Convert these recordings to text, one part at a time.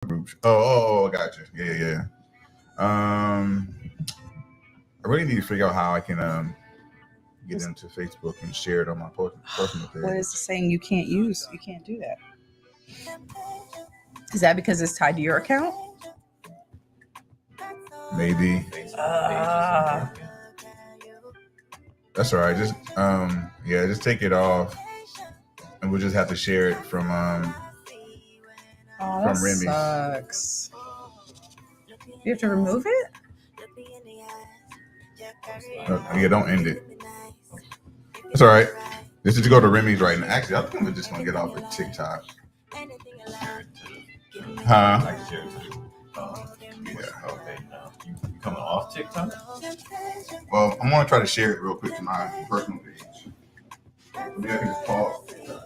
groups. I got you. Yeah. Um, I really need to figure out how I can get into Facebook and share it on my personal page. What is it saying you can't use? You can't do that. Is that because it's tied to your account? Maybe. That's all right. Just just take it off, and we'll just have to share it from Remy. Sucks. You have to remove it? Yeah, don't end it. That's all right. This is to go to Remy's right now. Actually, I think we're just gonna get off of TikTok. Huh? Yeah. Okay. Now you coming off TikTok? Well, I'm gonna try to share it real quick to my personal page. Maybe I can just pause TikTok.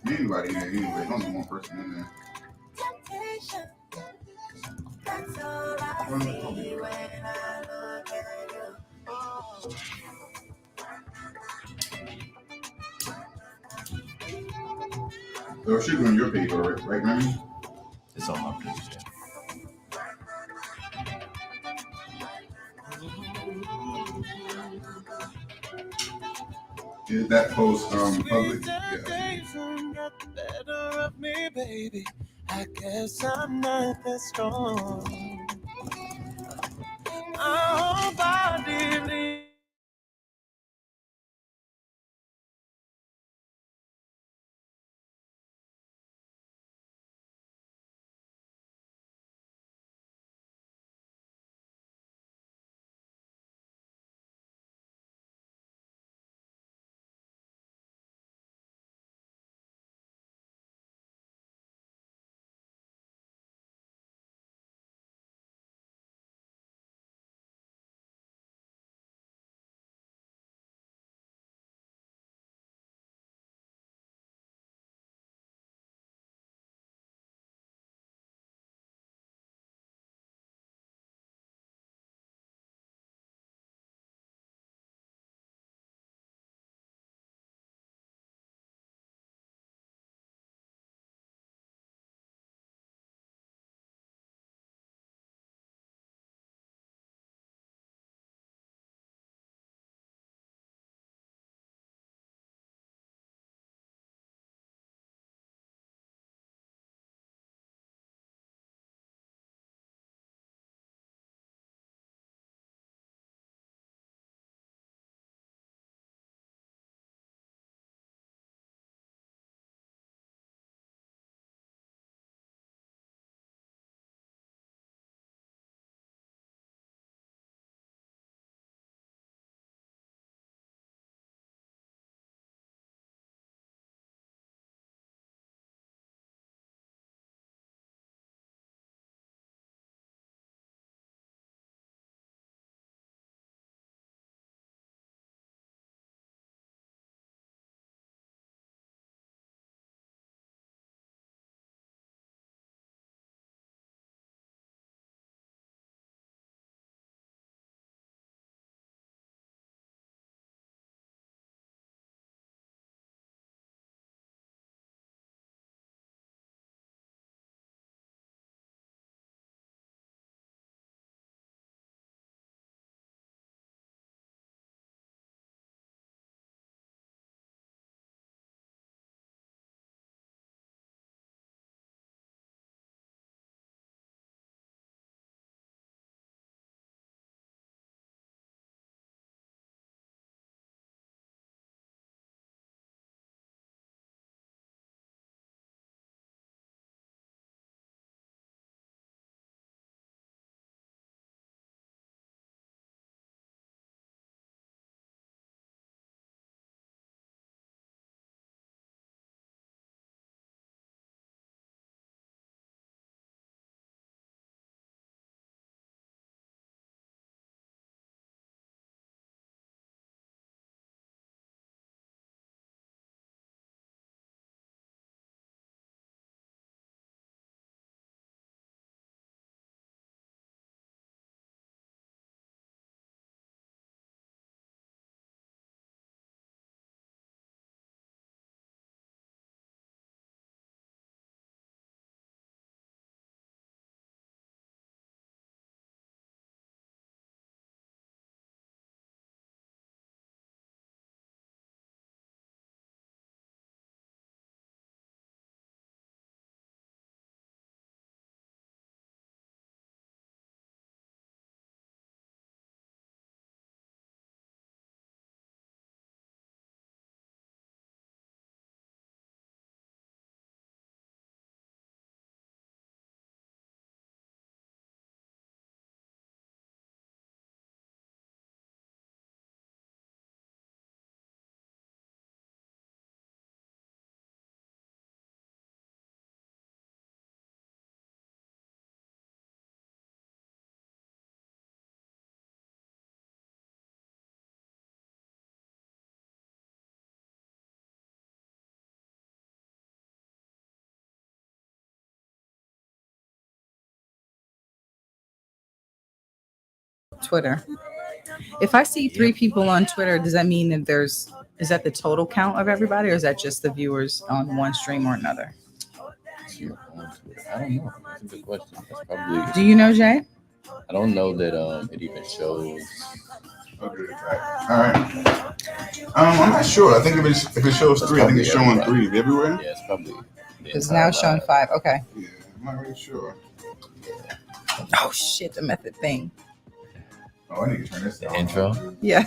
Anybody in there anyway? There's only one person in there. So it should be on your page already, right, Remy? It's on my page. Is that post public? Yeah. I guess I'm not that strong. Oh, body Twitter. If I see 3 people on Twitter, does that mean that is that the total count of everybody, or is that just the viewers on one stream or another? I don't know. That's a good question. That's probably. Do you know, Jay? I don't know that it even shows. Okay, all right. I'm not sure. I think if it shows 3, I think it's showing 3 everywhere. Yeah, it's probably. It's now showing 5. Okay. Yeah, I'm not really sure. Oh shit, the method thing. Oh, I need to turn this down. Intro? Yeah.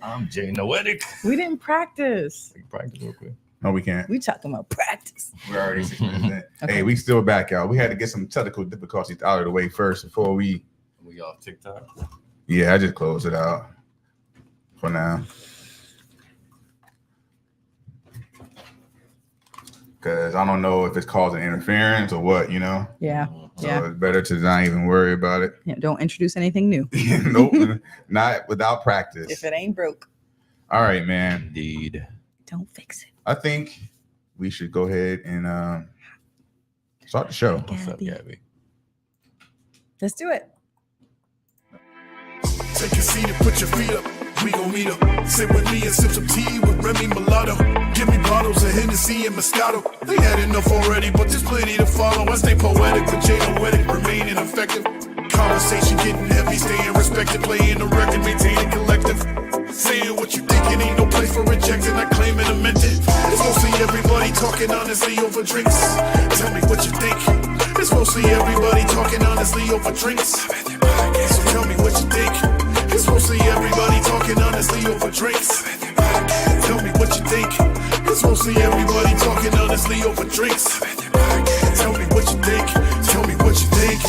I'm Jay Noetic. We didn't practice. We can practice real quick. No, we can't. We talking about practice. We're already 6 minutes in. Okay. Hey, we still back, y'all. We had to get some technical difficulties out of the way first before we. We off TikTok. Yeah, I just closed it out for now. Because I don't know if it's causing interference or what, you know? Yeah. So Yeah. it's better to not even worry about it. Yeah. Don't introduce anything new. Nope, not without practice. If it ain't broke, All right, man. Indeed. don't fix it. I think we should go ahead and start the show. What's up, Gabby? Let's do it. Take a seat and put your feet up. We gon' meet up. Sit with me and sip some tea with Remy Mulatto. Give me bottles of Hennessy and Moscato. They had enough already, but there's plenty to follow. I stay poetic with Jay Noetic, remaining effective. Conversation getting heavy, staying respected. Playing the record, maintaining collective. Saying what you think, it ain't no place for rejecting. I claim it, I meant it. It's mostly everybody talking honestly over drinks. Tell me what you think. It's mostly everybody talking honestly over drinks. So tell me what you think. It's mostly everybody talking honestly over drinks. Tell me what you think. It's mostly everybody talking honestly over drinks. Tell me what you think. Tell me what you think.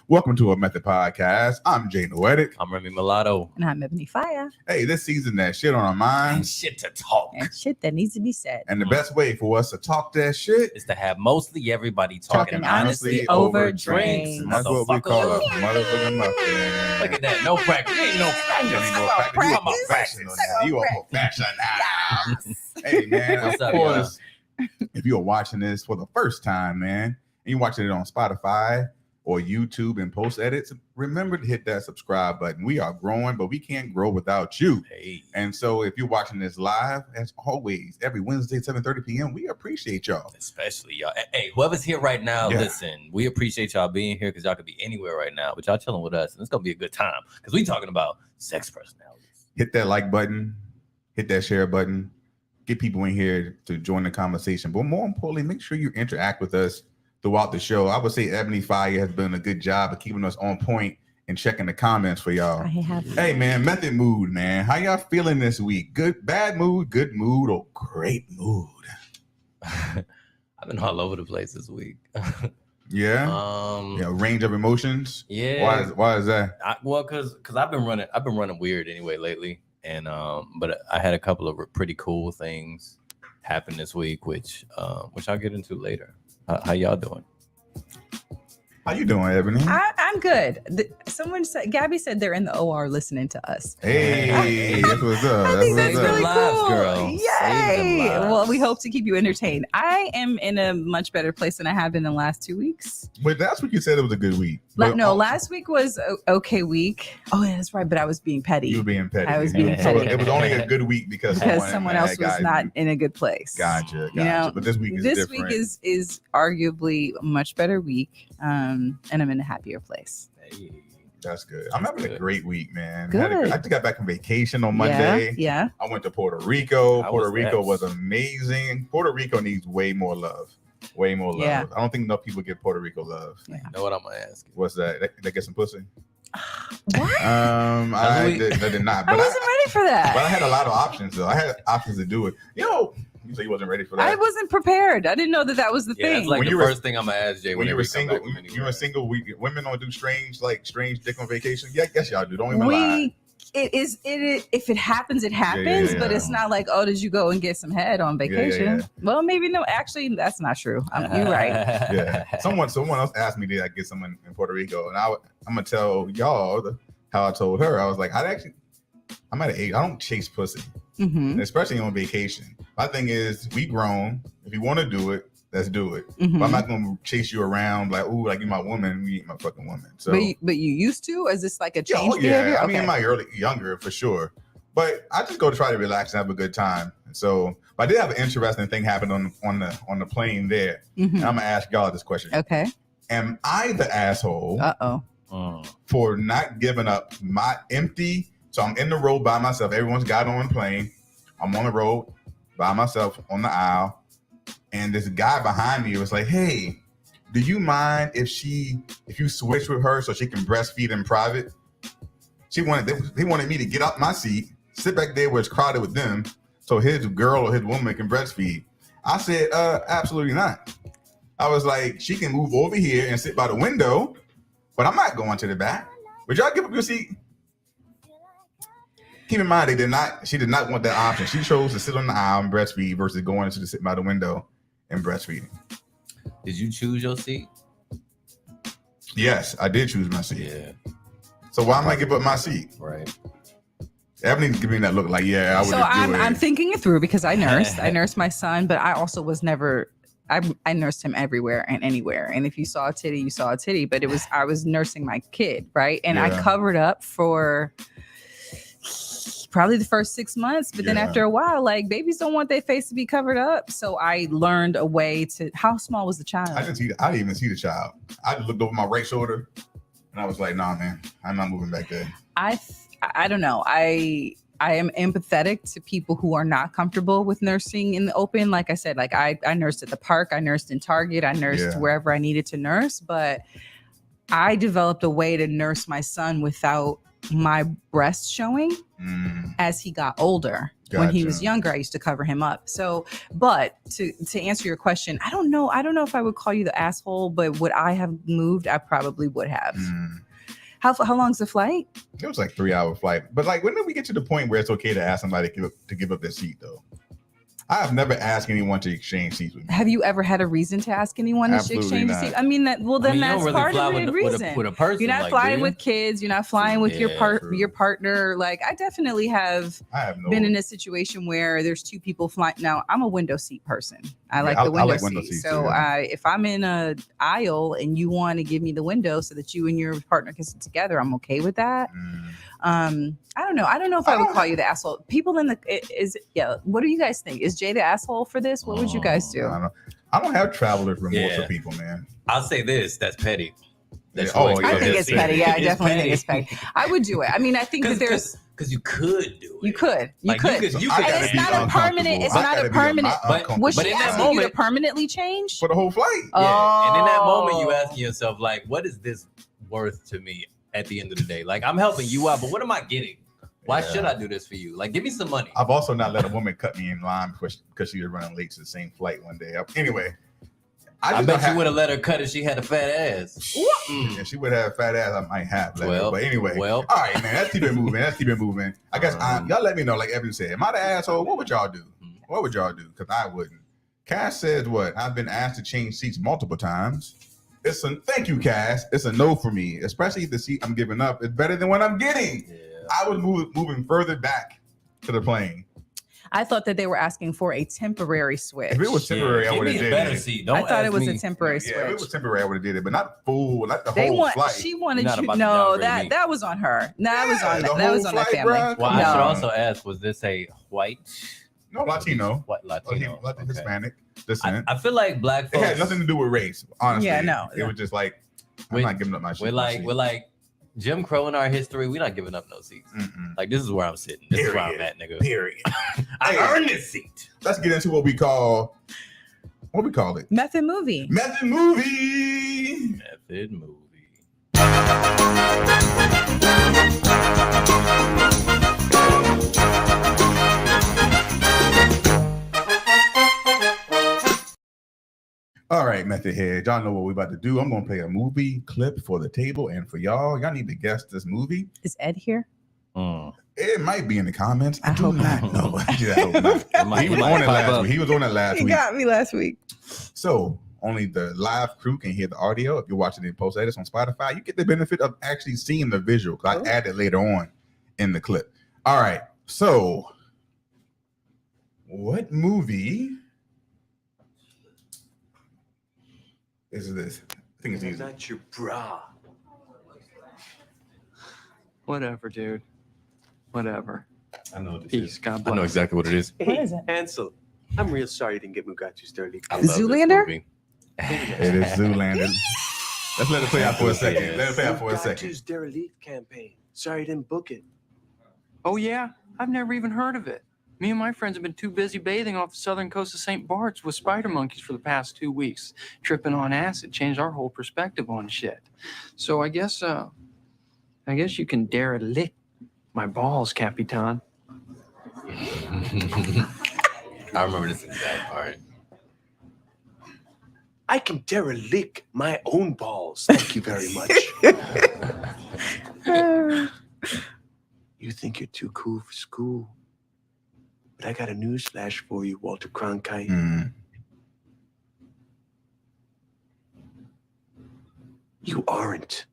Welcome to a Method Podcast. I'm Jay Noetic. I'm Remy Mulatto. And I'm Ebony Fire. Hey, this season that shit on our And minds. shit to talk. And shit that needs to be said. And the best way for us to talk that shit Is to have mostly everybody talking Talking honestly honestly over over drinks. drinks. That's what we call a Motherfucker. motherfucking muffin. Look at that. No practice. Ain't no practice. Ain't no practice. You a professional now. You a professional. Hey, man, What's of up, course, if you're watching this for the first time, man, and you're watching it on Spotify or YouTube and post edits, remember to hit that subscribe button. We are growing, but we can't grow without you. Hey. And so if you're watching this live, as always, every Wednesday, 7:30 p.m., we appreciate y'all. Especially y'all. Hey, whoever's here right now, Yeah. listen, we appreciate y'all being here because y'all could be anywhere right now, but y'all chilling with us, and it's gonna be a good time because we talking about sex personalities. Hit that like button, hit that share button, get people in here to join the conversation. But more importantly, make sure you interact with us throughout the show. I would say Ebony Fire has done a good job of keeping us on point and checking the comments for y'all. I have. Hey man, Method Mood, man. How y'all feeling this week? Good, bad mood, good mood, or great mood? I've been all over the place this week. Yeah. Yeah, range of emotions. Yeah. Why is that? Well, because I've been running weird anyway lately, and but I had a couple of pretty cool things happen this week, which I'll get into later. How y'all doing? How you doing, Ebony? I'm good. Someone said, Gabby said they're in the OR listening to us. Hey, that's what's up. I think That's that's what's really up. lives, cool. girl. Save them Yay! lives. Well, we hope to keep you entertained. I am in a much better place than I have been the last 2 weeks. But that's what you said. It was a good week. But No, last week was okay week. Oh, yeah, that's right. But I was being petty you were being petty. I was being So petty. it was only a good week because someone else was not in a good place. Gotcha. You know, But this week is this different. week is arguably a much better week, and I'm in a happier place. Hey. That's good. I'm having a Good. great week, man. Good. I just got back from vacation on Monday. Yeah. I went to Puerto Rico. How Puerto was Rico that? was amazing. Puerto Rico needs way more love. Way more love. Yeah. I don't think enough people give Puerto Rico love. You know what I'm gonna ask you? What's that? They get some pussy? What? I we- did not. I But wasn't ready for that. But I had a lot of options though. I had options to do it. You know, you say you wasn't ready for that. I wasn't prepared. I didn't know that was the Yeah, thing. that's like When the you were- first thing I'm gonna ask Jay. when you whenever were he come single, back from you anywhere. were single. Women don't do strange dick on vacation. Yeah, yes, y'all do. Don't even lie. If it happens, it happens. yeah, But yeah. it's not like, oh, did you go and get some head on Yeah, vacation? yeah. Well, maybe no. Actually, that's not true. You're right. Yeah. Someone else asked me, did I get someone in Puerto Rico? And I'm gonna tell y'all how I told her. I was like, I'm at an age. I don't chase pussy, Hmm. especially on vacation. My thing is, we grown. If you want to do it, let's do it. Mhm. But I'm not gonna chase you around like, ooh, like you're my woman, you ain't my fucking woman. So But you used to? Is this like a yeah, change oh, behavior? yeah. I mean, in my younger for sure. But I just go to try to relax and have a good time. So, but I did have an interesting thing happen on the plane there. Mhm. And I'm gonna ask y'all this question: Okay. am I the asshole Uh-oh. for not giving up my empty? So I'm in the road by myself. Everyone's got on the plane. I'm on the road by myself on the aisle, and this guy behind me was like, "Hey, do you mind if you switch with her so she can breastfeed in private?" They wanted me to get out my seat, sit back there where it's crowded with them, so his girl or his woman can breastfeed. I said, absolutely not. I was like, she can move over here and sit by the window, but I'm not going to the back. Would y'all give up your seat? Keep in mind, she did not want that option. She chose to sit on the aisle and breastfeed versus going to sit by the window and breastfeeding. Did you choose your seat? Yes, I did choose my seat. Yeah, So why am I give up my seat? right. Ebony giving me that look like, yeah, I would So have do it. I'm thinking it through because I nursed my son, but I also was never I nursed him everywhere and anywhere. And if you saw a titty, you saw a titty, but I was nursing my kid, right? And I Yeah. covered up for probably the first 6 months, but then Yeah. after a while, like babies don't want their face to be covered up. So I learned a way to. How small was the child? I didn't even see the child. I just looked over my right shoulder and I was like, nah, man, I'm not moving back there. I don't know. I am empathetic to people who are not comfortable with nursing in the open. Like I said, like I nursed at the park, I nursed in Target, I nursed Yeah. wherever I needed to nurse, but I developed a way to nurse my son without my breast showing as he got older. When he was Gotcha. younger, I used to cover him up. So, but to answer your question, I don't know if I would call you the asshole, but would I have moved? I probably would have. How long's the flight? It was like 3-hour flight. But like, when did we get to the point where it's okay to ask somebody to give up their seat though? I have never asked anyone to exchange seats with me. Have you ever had a reason to ask anyone to Absolutely exchange a not. seat? I mean, then You that's don't really part fly of the with reason. a person. You're not like, flying do you? with kids. You're not flying with your true. your partner. Like I definitely have I have no. been in a situation where there's two people flying. Now I'm a window seat person. I like I the window like window seat. seats, So too, yeah. if I'm in a aisle and you want to give me the window so that you and your partner can sit together, I'm okay with that. I don't know. I don't know if I would call you the asshole. People in the what do you guys think? Is Jay the asshole for this? What would you guys do? I don't have traveler's remorse Yeah. for people, man. I'll say this: that's petty. Yeah. That's Oh, what yeah. I think Yeah, it's yeah. petty. Yeah, I It's definitely think it's petty. I would do it. I mean, I think that there's because you could do it. you could. Like, could. you I could. gotta And it's be not a permanent- uncomfortable. it's I not a gotta be permanent- uncomfortable. Was But she in that asking you to moment- permanently change? for the whole flight. Yeah. And in that moment, you Oh. asking yourself, like, what is this worth to me at the end of the day? Like, I'm helping you out, but what am I getting? Why Yeah. should I do this for you? Like, give me some money. I've also not let a woman cut me in line because she was running late to the same flight one day. Anyway, I just bet don't you have- would have let her cut if she had a fat ass. If she would have a fat ass, I might have. Let her. But anyway, well. all right, man. Let's keep it moving. I guess y'all let me know. Like Evan said, am I the asshole? What would y'all do? What would y'all do? Because I wouldn't. Cass says what? I've been asked to change seats multiple times. Thank you, Cass. It's a no for me, especially if the seat I'm giving up is better than what I'm getting. Yeah. I was moving further back to the plane. I thought that they were asking for a temporary switch. If it was temporary, I Give would me have a did better it. seat. Don't I thought ask it was me. a temporary Yeah, if it switch. was temporary, I would have did it, but not the They whole want. flight. She wanted You're not you. about to No, downgrade me. that was on her. That was Yeah, on the that whole was on that flight, family. bruh. Well, I should No. also ask, was this a white? No, Latino. What Latino? Latin, Okay. Hispanic descent. I feel like black It folks. had nothing to do with race, honestly. Yeah, no. It was just like, I'm We- not giving up my shit. We're like Jim Crow in our history. We're not giving up no seats. Mm-mm. Like, this is where I'm sitting. This is where I'm Period. at, nigga. Period. I Hey. earned this seat. Let's get into what we call it. Method movie. Method movie. Method movie. All right, Method Head. Y'all know what we're about to do. I'm going to play a movie clip for the table and for y'all. Y'all need to guess this movie. Is Ed here? It might be in the comments. I do hope not know. Yeah, I hope not. It might- He was it might on it pop last up. week. He was on it last He week. got me last week. So only the live crew can hear the audio. If you're watching the post edits on Spotify, you get the benefit of actually seeing the visual. Because I add it later on in the clip. All right. So what movie This is this. I think it's easy. Not your bra. Whatever, dude. Whatever. I know what this Peace. is. God I know bless. exactly what it is. What is it? Ansel, I'm real sorry you didn't get Mugatu's dirty. I love this Zoolander? movie. It is Zoolander. Let's let it play out for a second. Let it play out for a second. Mugatu's derelict campaign. Sorry you didn't book it. Oh, yeah? I've never even heard of it. Me and my friends have been too busy bathing off the southern coast of St. Bart's with spider monkeys for the past 2 weeks. Tripping on acid changed our whole perspective on shit. So I guess you can derelict my balls, Capitan. I remember this exact part. I can derelict my own balls. Thank you very much. You think you're too cool for school. But I got a news flash for you, Walter Cronkite. Mm. You aren't.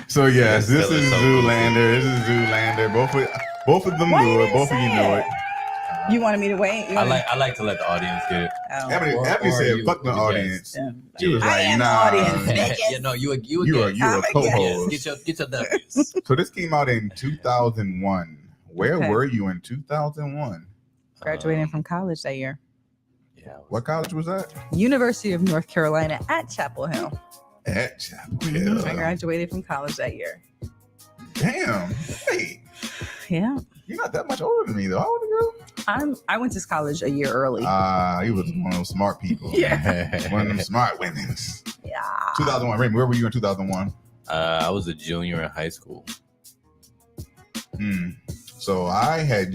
So yes, this Still is so Zoolander. This is Zoolander. Both of them Why knew you it. didn't Both of you say know it? it. You wanted me to wait? You wanted- I like to let the audience get it. Oh. Ebony Or said, you- "Fuck the you guys. audience." Yeah. She was I like, am the "Nah." audience. Yeah, no, you a You are guest. a I'm a co-host. Get your W's. So this came out in 2001. Where Okay. were you in 2001? Graduating from college that year. Yeah. What college was that? University of North Carolina at Chapel Hill. At Chapel I Hill. graduated from college that year. Damn. Hey, Yeah. you're not that much older than me, though. How old are you? I went to college a year early. He was one of those smart people. Yeah. One of them smart women. Yeah. 2001. Raymond, where were you in 2001? I was a junior in high school. So I had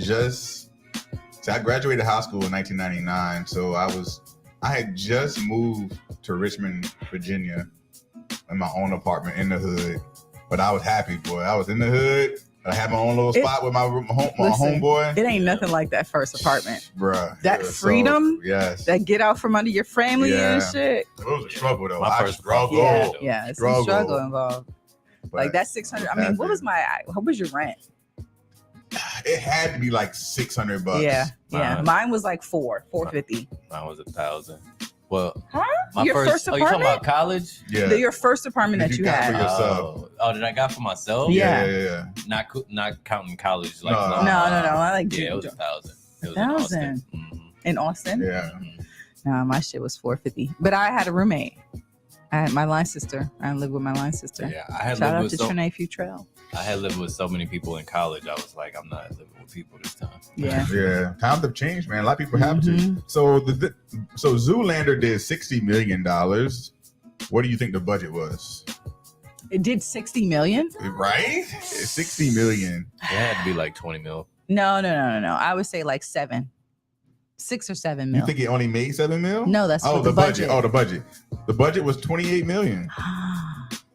I graduated high school in 1999. So I had just moved to Richmond, Virginia, in my own apartment in the hood. But I was happy, boy. I was in the hood. I had my own little spot with my homeboy. It ain't nothing like that first apartment. Bruh. That Yeah, freedom, yes. that get out from under your family and Yeah. shit. It was a struggle, though. My I first struggled. Yeah, yeah, it's some Struggle. struggle involved. But Like that 600. I mean, what was your rent? It had to be like $600. Yeah, yeah. Mine- Mine was like $450. Mine was 1,000. Well, Huh? my Your first Oh, you talking apartment? about college? Yeah. Your first apartment Did that you you got for had. yourself? Oh, that I got for myself? Yeah. Yeah. Not counting college. Like No. No. I like Yeah, it was 1,000. It was 1,000? in Austin. In Austin. Yeah. No, my shit was $450. But I had a roommate. I had my line sister. I lived with my line sister. Yeah, I had Shout lived out with to Trinae Futrell. I had lived with so many people in college. I was like, I'm not living with people this time. Yeah. Yeah. Times have changed, man. A lot of people have to. Mhm. So so Zoolander did $60 million. What do you think the budget was? It did 60 million? Right? 60 million. It had to be like 20 mil. No. I would say like 6 or 7 You mil. think it only made 7 mil? No, that's Oh, for the budget. Oh, the budget. The budget was 28 million.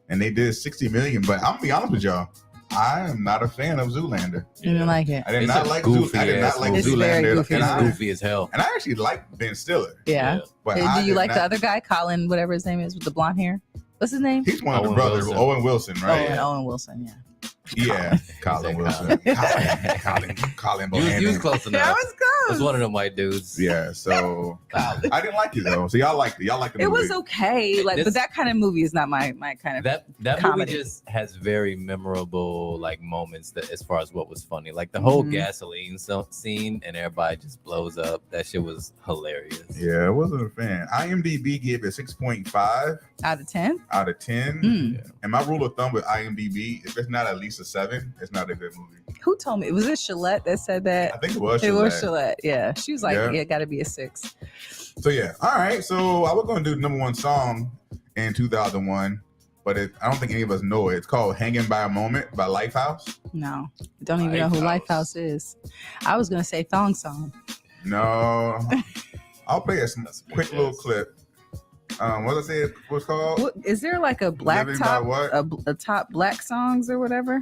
And they did 60 million. But I'm gonna be honest with y'all. I am not a fan of Zoolander. You didn't like it. I did It's not a like goofy I did not ass like movie. It's very Zoolander. goofy. And It's I, goofy as hell. and I actually like Ben Stiller. Yeah. But Do I you did like not- the other guy, Colin, whatever his name is, with the blonde hair? What's his name? He's one of the Owen brothers, Wilson. Owen Wilson, right? Owen Wilson, yeah. Yeah, Colin Wilson. Colin You was Bohannon. close That enough. was It close. was one of them white dudes. Yeah, so Colin. I didn't like it though. So y'all liked it. Y'all liked the It movie. was okay, like, This- but that kind of movie is not my kind of. That comedy. movie just has very memorable like moments that as far as what was funny, like the whole Mhm. gasoline scene and everybody just blows up. That shit was hilarious. Yeah, I wasn't a fan. IMDb gave it 6.5 Out of 10. out of 10. Mm. And my rule of thumb with IMDb, if it's not at least a 7, it's not a good movie. Who told me? Was it Shalette that said that? I think it was. It was Shalette. Shalette. Yeah, she was like, Yeah. "Yeah, it got to be a 6." So yeah, all right. So I was going to do the number one song in 2001, but I don't think any of us know it. It's called "Hanging by a Moment" by Lifehouse. No, don't even know who Lifehouse. Lifehouse is. I was gonna say Thong Song. No, I'll play a That's a quick good little guess. clip. What did I say? What's called? What, is there like a black Living by top, what? a top black songs or whatever?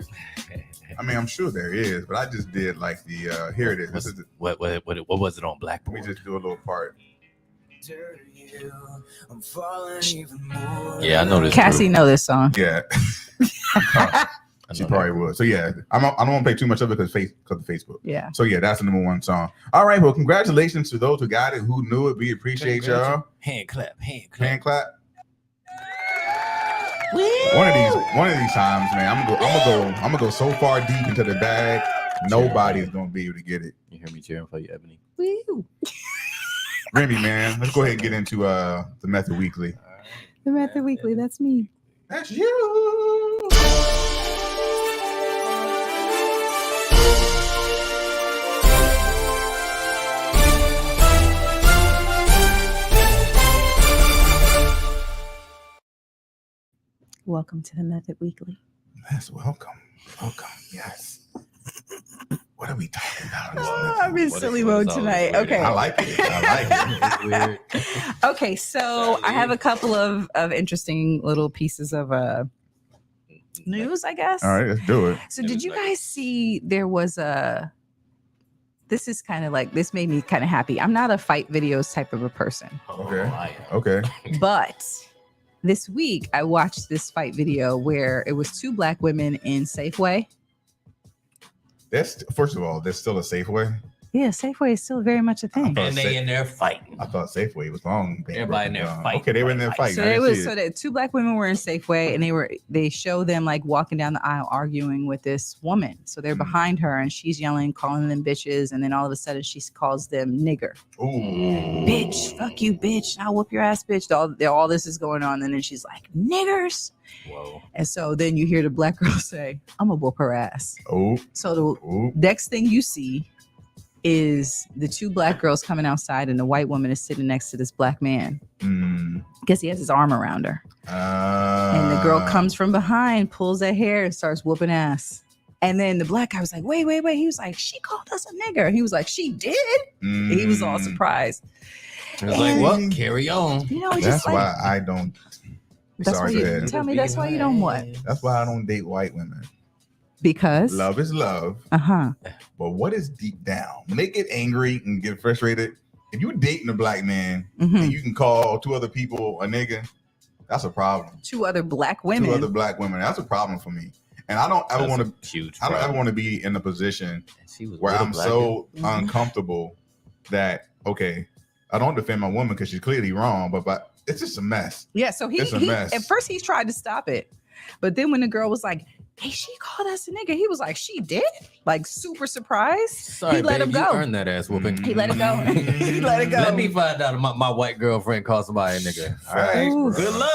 I mean, I'm sure there is, but I just did like the. Here it is. This is What was it on let me Blackboard? just do a little part. Yeah, I know this. Cassie group. know this song. Yeah. I She probably would. So yeah, I don't want to play too much of it because of Facebook. Yeah. So yeah, that's the number one song. All right, well, congratulations to those who got it, who knew it. We appreciate y'all. Hand clap. Hand clap. One of these times, man, I'm gonna go so far deep into the bag, nobody's gonna be able to get it. You hear me cheering for you, Ebony? Woo. Remy, man, let's go ahead and get into the Method Weekly. The Method Weekly, that's me. That's you. Welcome to the Method Weekly. Yes, welcome. Yes. What are we talking about? Oh, I'm in What silly is mode always tonight. weird? Okay. I like it. It's weird. Okay, so I have a couple of interesting little pieces of news, I guess. All right, let's do it. So did you guys see there was this is kind of like, this made me kind of happy. I'm not a fight videos type of a person, Okay. I am. Okay. but this week I watched this fight video where it was two black women in Safeway. That's first of all, there's still a Safeway. Yeah, Safeway is still very much a thing. thought And they in there fighting. I thought Safeway was long. Everybody in there fighting. Okay, they were in there fighting. So I it didn't was see so it. that two black women were in Safeway and they show them like walking down the aisle arguing with this woman. So they're Mm. behind her and she's yelling, calling them bitches, and then all of a sudden she calls them nigger. Ooh. Bitch, fuck you, bitch. I'll whoop your ass, bitch. All this is going on, and then she's like, niggers. Whoa. And so then you hear the black girl say, I'm gonna whoop her ass. Oh. So the Ooh. next thing you see is the two black girls coming outside and the white woman is sitting next to this black man. Mm. Guess he has his arm around her. And the girl comes from behind, pulls her hair, and starts whooping ass. And then the black guy was like, wait. He was like, she called us a nigger. He was like, she did? And he was all Mm. surprised. It was like, well, carry on. You know, it's That's just like, why I don't. that's Sorry, why go you ahead. tell me that's why you don't what? That's why I don't date white women. Because Love is love, uh-huh. but what is deep down? When they get angry and get frustrated, if you're dating a black man Mhm. and you can call two other people a nigga, that's a problem. Two other black women. Two other black women, that's a problem for me. And I don't ever That's want to. a huge. I don't ever problem. want to be in a position She was where with a I'm black so dude. Mhm. uncomfortable that okay, I don't defend my woman because she's clearly wrong, but it's just a mess. Yeah, so he It's a mess. at first he tried to stop it. But then when the girl was like, hey, she called us a nigga, he was like, she did? Like super surprised. Sorry, he let babe, him go. You earned that ass whooping. Mm. He let it go. He let it go. Let me find out if my white girlfriend called somebody a nigga. All right. Ooh. Good luck.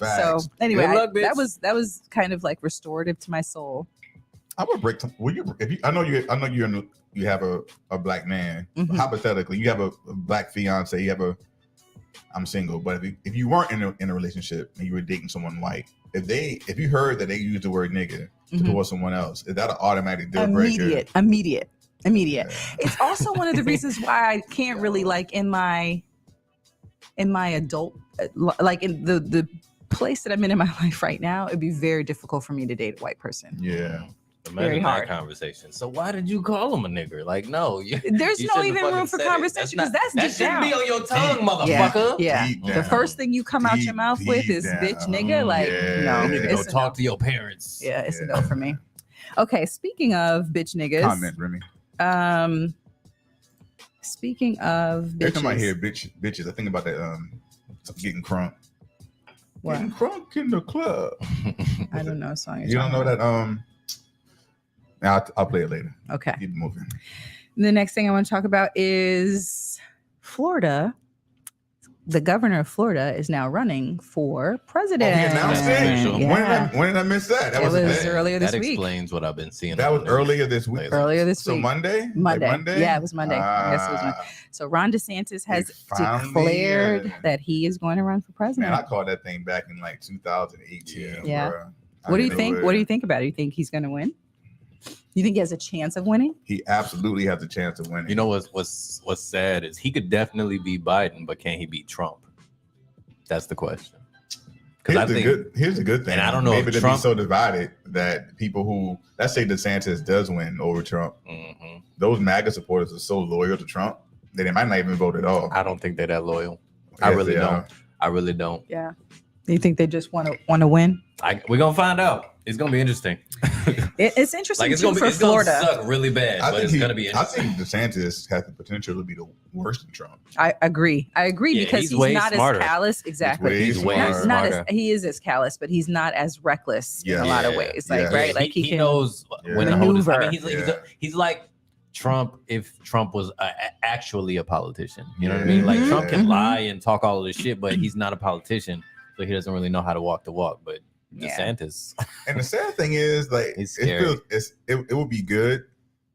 Facts. So anyway, Good luck, that bitch. was kind of like restorative to my soul. I would break. Will you? If you, I know you have a black man. Mhm. Hypothetically, you have a black fiance. You have a. I'm single, but if you weren't in a relationship and you were dating someone white, if you heard that they used the word nigga Mhm. towards someone else, is that an automatic deal breaker? Immediate. Yeah. It's also one of the reasons why I can't really like in my adult like in the place that I'm in my life right now, it'd be very difficult for me to date a white person. Yeah. Very Imagine hard. that conversation. So why did you call him a nigger? Like, no. There's you no shouldn't even fucking room for said it. conversation because that's that deep shouldn't down. be on your tongue, Yeah, motherfucker. yeah. Deep The down. first thing you come out your Deep, mouth with deep is down. bitch nigga. Like, Yeah. no, You need to go it's a talk no. to your parents. Yeah, it's a Yeah. no for me. Okay, speaking of bitch niggas. Comment, Remy. Speaking of Every time I hear bitches. bitches, I think about that getting crunk. What? Getting crunk in the club. I don't know a song. You don't know that I'll play it later. Okay. Keep moving. The next thing I want to talk about is Florida. The governor of Florida is now running for president. Oh, he announced it? Yeah. When did I miss that? That It was today. earlier this That week. explains what I've been seeing. That on was the news earlier this week. lately. Earlier this So week. Monday? Monday. Like Monday? Yeah, it was Monday. Yes, it was Monday. So Ron DeSantis has finally, declared that he is going to run for president. Man, I called that thing back in like 2018. Yeah. bruh. I What do you knew think? it. What do you think about it? You think he's going to win? You think he has a chance of winning? He absolutely has a chance of winning. You know what's sad is he could definitely beat Biden, but can he beat Trump? That's the question. Because here's the good thing. and I don't know Maybe if they'll Trump- be so divided that people who, let's say DeSantis does win over Trump, Mhm. those MAGA supporters are so loyal to Trump that they might not even vote at all. I don't think they're that loyal. I Yes, really they don't. are. I really don't. Yeah. You think they just want to win? We're gonna find out. It's gonna be interesting. It's interesting Like it's too gonna be, for it's gonna Florida. suck really bad, but it's gonna be I interesting. think DeSantis has the potential to be the worst than Trump. I agree. Yeah, because he's he's way not smarter. as callous. Exactly. He's way Not smarter. as, he is as callous, but he's not as reckless in a lot of Yeah. ways. Like Yeah. right, like he can knows when to hold his. I mean, maneuver. he's like Trump if Trump was actually a politician. You know what I mean? Like Trump can Mhm. lie and talk all of this shit, but he's not a politician, so he doesn't really know how to walk the walk. But Yeah. DeSantis, And the sad thing is, like, It's it scary. feels it would be good.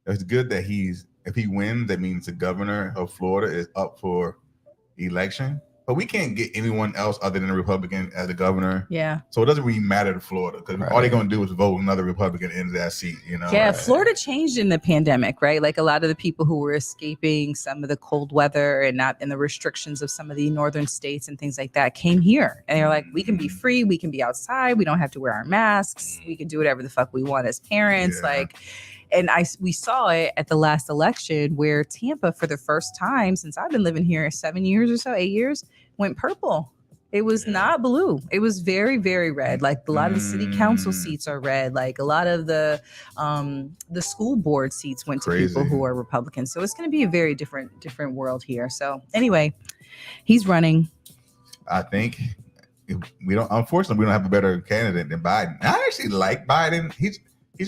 It's good that if he wins, that means the governor of Florida is up for election. But we can't get anyone else other than a Republican as the governor. Yeah. So it doesn't really matter to Florida because all they're gonna do is vote another Republican into that seat. You know? Yeah, Florida changed in the pandemic, right? Like a lot of the people who were escaping some of the cold weather and not in the restrictions of some of the northern states and things like that came here. And they're like, we can be free, we can be outside, we don't have to wear our masks, we can do whatever the fuck we want as parents. Yeah. Like, and we saw it at the last election where Tampa, for the first time since I've been living here 7 years or so, 8 years, went purple. It was not blue. It was very, very red. Like a lot of the city council seats are red. Like a lot of the school board seats went to people Crazy. who are Republicans. So it's going to be a very different world here. So anyway, he's running. I think we don't. Unfortunately, we don't have a better candidate than Biden. I actually like Biden. He's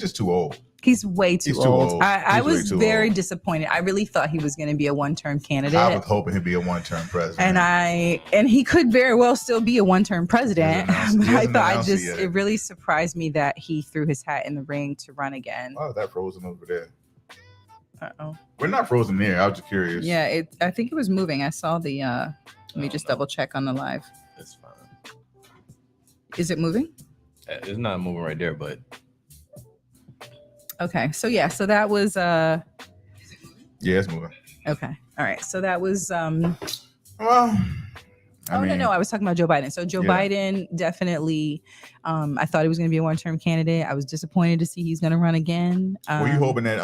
just too old. He's way too He's too old. old. I He's way was too very old. disappointed. I really thought he was going to be a one-term candidate. I was hoping he'd be a one-term president. And he could very well still be a one-term president. He hasn't But I announced thought it yet. it really surprised me that he threw his hat in the ring to run again. Why is that frozen over there? Uh-oh. We're not frozen there. I was just curious. Yeah, I think it was moving. I saw the let me just double check on the live. it's fine. Is it moving? It's not moving right there, but Okay. So yeah, so that was Yeah, it's moving. okay. All right. So that was Well, no, I was talking about Joe Biden. So Joe Yeah. Biden definitely I thought he was going to be a one-term candidate. I was disappointed to see he's going to run again. Were you hoping that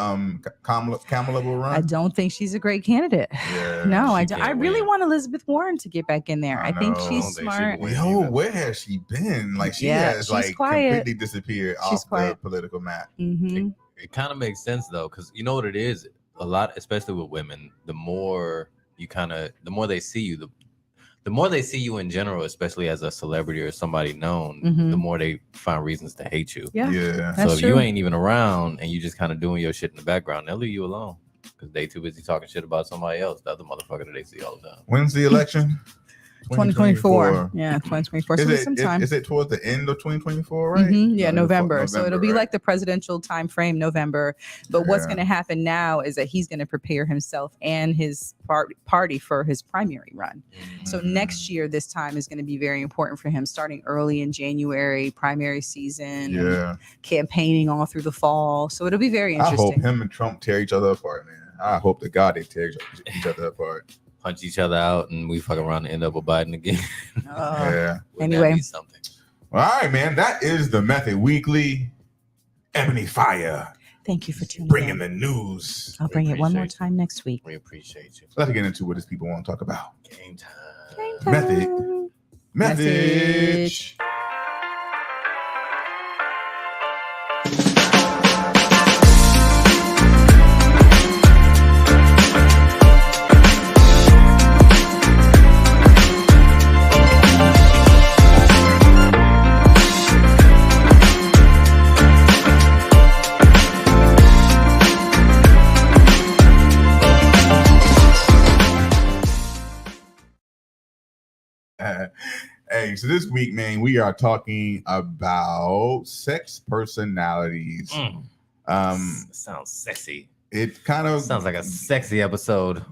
Kamala will run? I don't think she's a great candidate. Yeah, No, I she don't. can't I really win. want Elizabeth Warren to get back in there. I I think know. she's I don't think she smart. will. Yo, where has she been? Like she Yeah, has she's like quiet. completely disappeared She's off quiet. the political map. Hmm. it kind of makes sense though, because you know what it is. A lot, especially with women, the more they see you, the more they see you in general, especially as a celebrity or somebody known, Mhm. the more they find reasons to hate you. Yeah. Yeah. That's so if true. you ain't even around and you just kind of doing your shit in the background, they'll leave you alone because they too busy talking shit about somebody else, the other motherfucker that they see all the time. When's the election? 2024. Yeah, 2024. So Is sometime. it towards the end of 2024, right? Yeah, November. So it'll be right? like the presidential time frame, November. But what's Yeah. going to happen now is that he's going to prepare himself and his party for his primary run. So Mhm. next year, this time is going to be very important for him, starting early in January, primary season, and Yeah. campaigning all through the fall. So it'll be very I hope interesting. him and Trump tear each other apart, man. I hope to God they tear each other apart. Punch each other out and we fuck around and end up with Biden again. Yeah. Wouldn't Anyway. that be something? All right, man. That is the Method Weekly. Ebony Fire Thank you for tuning bringing in. the news. I'll bring it one more Appreciate time next week. We appreciate you. Let's get into what these people want to talk about. Game time. Method. Message. Message. Hey, so this week, man, we are talking about sex personalities. Sounds sexy. It kind of Sounds like a sexy episode.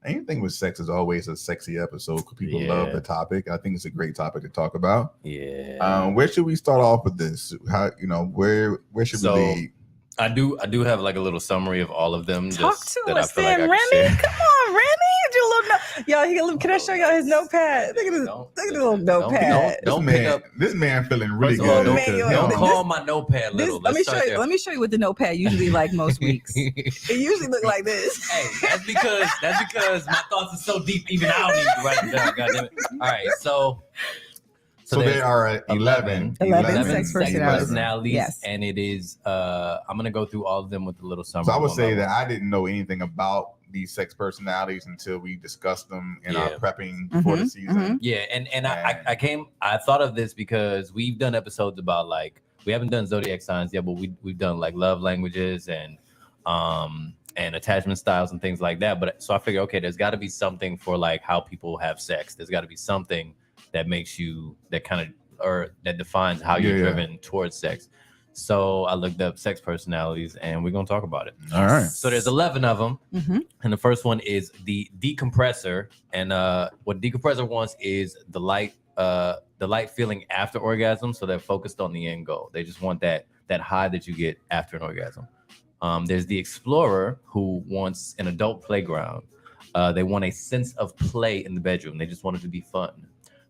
anything with sex is always a sexy episode because people Yeah. love the topic. I think it's a great topic to talk about. Yeah. Where should we start off with this? How where should So, we lead? I do have like a little summary of all of them. Talk just to that us I feel then, like I can Remy. share. Come on, Remy. Do a little can I show y'all his notepad? Look at this. Don't- Look at the little don't- notepad. don't this pick man, up- this man feeling really First of all, good. don't- because- man, Don't this- call my notepad little. Let me Let's show start you. there. Let me show you what the notepad usually like most weeks. It usually look like this. Hey, that's because my thoughts are so deep, even I don't need to write them down. God damn it. All right, so So there are 11 11 sex personalities. Yes. And it is I'm gonna go through all of them with a little summary. So I would one say by that one. I didn't know anything about these sex personalities until we discussed them in our Yeah. prepping for the season. Yeah, and I thought of this because we've done episodes about, like, we haven't done zodiac signs yet, but we've done like love languages and attachment styles and things like that. But so I figured, okay, there's got to be something for like how people have sex. There's got to be something that makes you that defines how you're driven towards sex. So I looked up sex personalities, and we're gonna talk about it. All right. So there's 11 of them, and the first one is the decompressor. And what decompressor wants is the light feeling after orgasm. So they're focused on the end goal. They just want that high that you get after an orgasm. There's the explorer, who wants an adult playground. They want a sense of play in the bedroom. They just want it to be fun.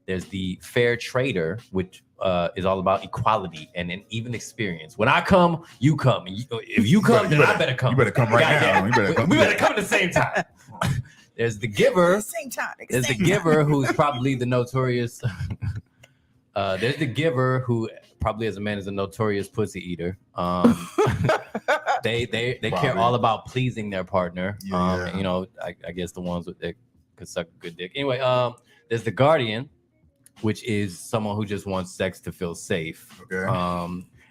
There's the fair trader, which is all about equality and an even experience. When I come, you come. If you come, then I better come. You better come right Goddamn. now. You better come. We better come at the same time. There's the giver. Same time. There's the giver, who's probably the notorious. There's the giver, who probably as a man is a notorious pussy eater. They care Probably. all about pleasing their partner. Yeah. And, you know, I guess the ones that could suck a good dick. Anyway, there's the guardian, which is someone who just wants sex to feel safe. Okay.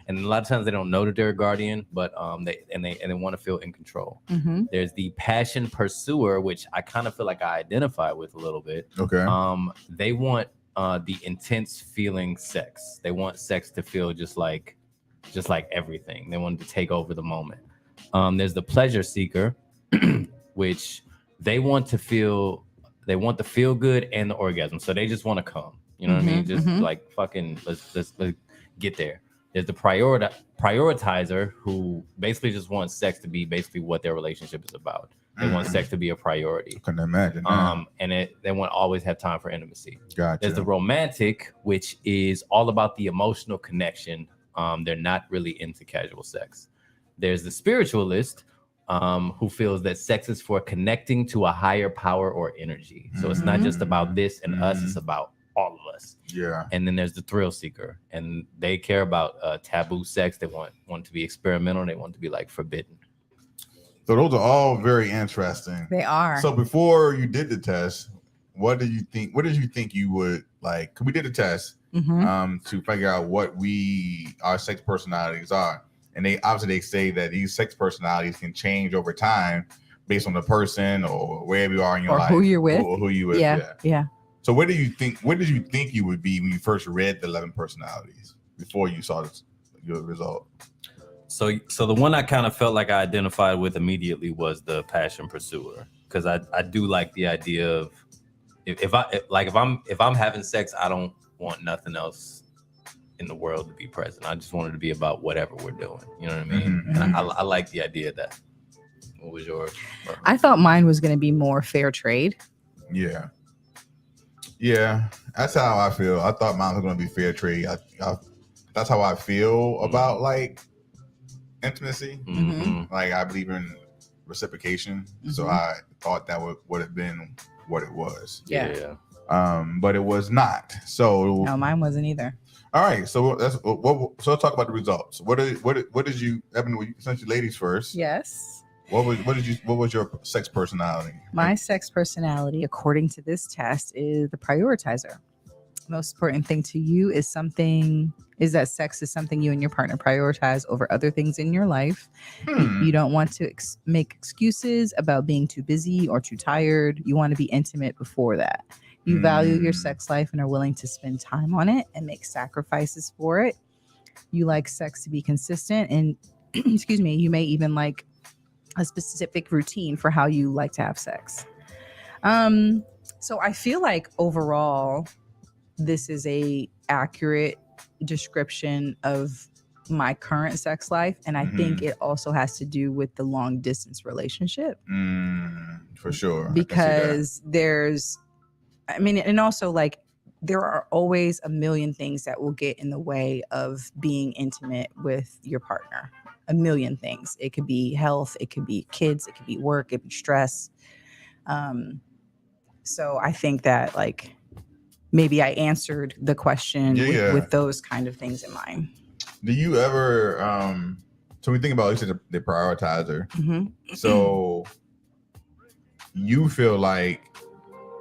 And a lot of times they don't know that they're a guardian, but they want to feel in control. There's the passion pursuer, which I kind of feel like I identify with a little bit. Okay. They want the intense feeling sex. They want sex to feel just like everything. They want it to take over the moment. There's the pleasure seeker, which they want the feel good and the orgasm. So they just want to come. You know what I mean? Just like fucking let's get there. There's the prioritizer, who basically just wants sex to be basically what their relationship is about. They want sex to be a priority. I couldn't imagine. That. They want to always have time for intimacy. Gotcha. There's the romantic, which is all about the emotional connection. They're not really into casual sex. There's the spiritualist, who feels that sex is for connecting to a higher power or energy. So it's not just about this and us, it's about all of us. Yeah. And then there's the thrill seeker, and they care about taboo sex. They want it to be experimental. They want it to be like forbidden. So those are all very interesting. They are. So before you did the test, what did you think you would like? 'Cause we did a test to figure out what our sex personalities are, and they say that these sex personalities can change over time based on the person or wherever you are in your Or life, who you're with. or who you with. Yeah. So what did you think you would be when you first read the 11 personalities before you saw your result? So the one I kind of felt like I identified with immediately was the passion pursuer, because I do like the idea of if I'm having sex, I don't want nothing else in the world to be present. I just want it to be about whatever we're doing. You know what I mean? And I like the idea of that. What was yours? I thought mine was going to be more fair trade. Yeah. Yeah, that's how I feel. I thought mine was going to be fair trade. That's how I feel about like intimacy. Like I believe in reciprocation, so I thought that would have been what it was. Yeah. But it was not. So No, mine wasn't either. all right. So let's talk about the results. What did you, Evan? Since you ladies first, Yes. what was your sex personality? My sex personality, according to this test, is the prioritizer. Most important thing to you is that sex is something you and your partner prioritize over other things in your life. You don't want to make excuses about being too busy or too tired. You want to be intimate before that. You value your sex life and are willing to spend time on it and make sacrifices for it. You like sex to be consistent, and excuse me, you may even like a specific routine for how you like to have sex. So I feel like overall, this is a accurate description of my current sex life, and I think it also has to do with the long distance relationship. For sure. Because and also like there are always a million things that will get in the way of being intimate with your partner. A million things. It could be health, it could be kids, it could be work, it could be stress. So I think that like maybe I answered the question Yeah. with those kind of things in mind. Do you ever so we think about at least the prioritizer. Hmm. So you feel like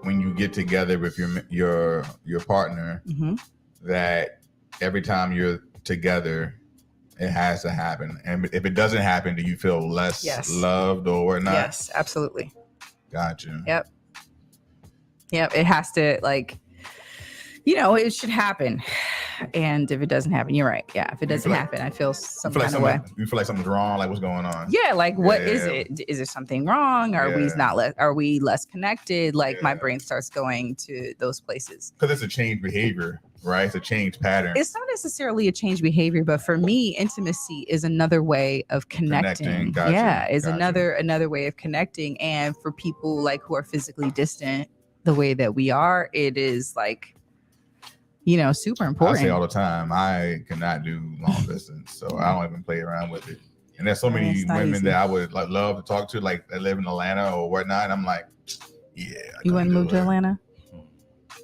when you get together with your partner Hmm. that every time you're together it has to happen, and if it doesn't happen, do you feel less Yes. loved or whatnot? Yes, absolutely. Gotcha. Yep. Yep. It has to, like, it should happen. And if it doesn't happen, you're right. Yeah. If it doesn't feel like- happen, I feel You some feel like kind of way. you feel like something's wrong, like what's going on? Yeah, like what is Yeah. it? Is there something wrong? Are we Yeah. not are we less connected? Like my Yeah. brain starts going to those places. Because it's a changed behavior, right? It's a changed pattern. It's not necessarily a change behavior, but for me, intimacy is another way of connecting. Connecting, gotcha, Yeah, is gotcha. another way of connecting. And for people like who are physically distant, the way that we are, it is like, super I important. say all the time, I cannot do long distance, so I don't even play around with it. And there's so Yeah, many it's not women easy. that I would like love to talk to, like that live in Atlanta or whatnot. And I'm like, yeah. I You couldn't wouldn't do move to it. Atlanta?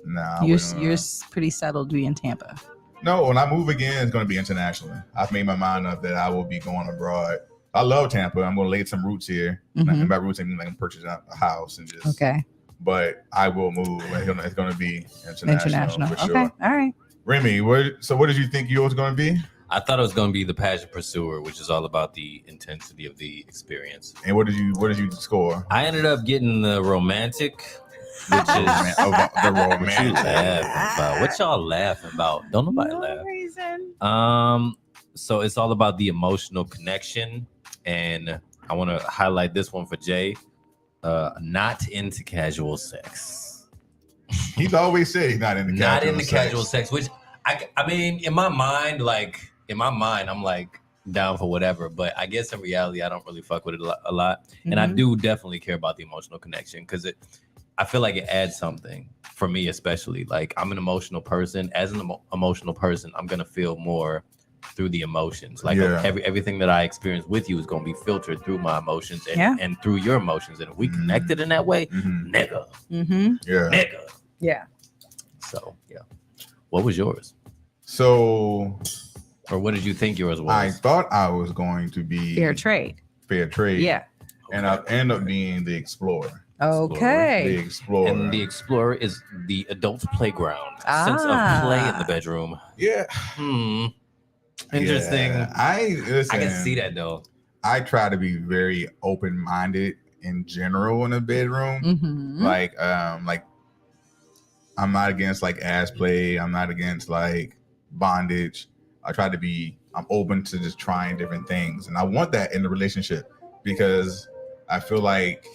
Nah, I You're wouldn't, you're pretty settled to be in Tampa. No, when I move again, it's going to be internationally. I've made my mind up that I will be going abroad. I love Tampa. I'm going to lay some roots here. Mhm. And by roots, I mean like purchase a house and just. Okay. But I will move. It's going to be international for sure. Okay. All right. Remy, what did you think yours was going to be? I thought it was going to be the Passion Pursuer, which is all about the intensity of the experience. And what did you score? I ended up getting the romantic, which is the what you romantic. laughing about. What y'all laughing about? Don't nobody No laugh. reason. So it's all about the emotional connection, and I want to highlight this one for Jay. Not into casual sex. He's always said he's not into Not casual into sex. casual sex, which I mean, in my mind, I'm like down for whatever. But I guess in reality, I don't really fuck with it a lot. And I Mhm. do definitely care about the emotional connection because I feel like it adds something for me, especially. Like I'm an emotional person. As an emotional person, I'm gonna feel more through the emotions. Like Yeah. everything that I experience with you is gonna be filtered through my emotions and, Yeah. and through your emotions. And if we Mhm. connected in that way, Mhm. nigga, Mm-hmm. Yeah. Yeah. So yeah. What was yours? So Or what did you think yours was? I thought I was going to be Fair trade. fair trade. Yeah. And I end up being the explorer. The Okay. explorer. And the Explorer is the adult playground. Sense of play in the bedroom. yeah. Interesting. Yeah. I can see that though. I try to be very open-minded in general in the bedroom. Mm-hmm. Like I'm not against like ass play. I'm not against like bondage. I'm open to just trying different things. And I want that in the relationship because I feel like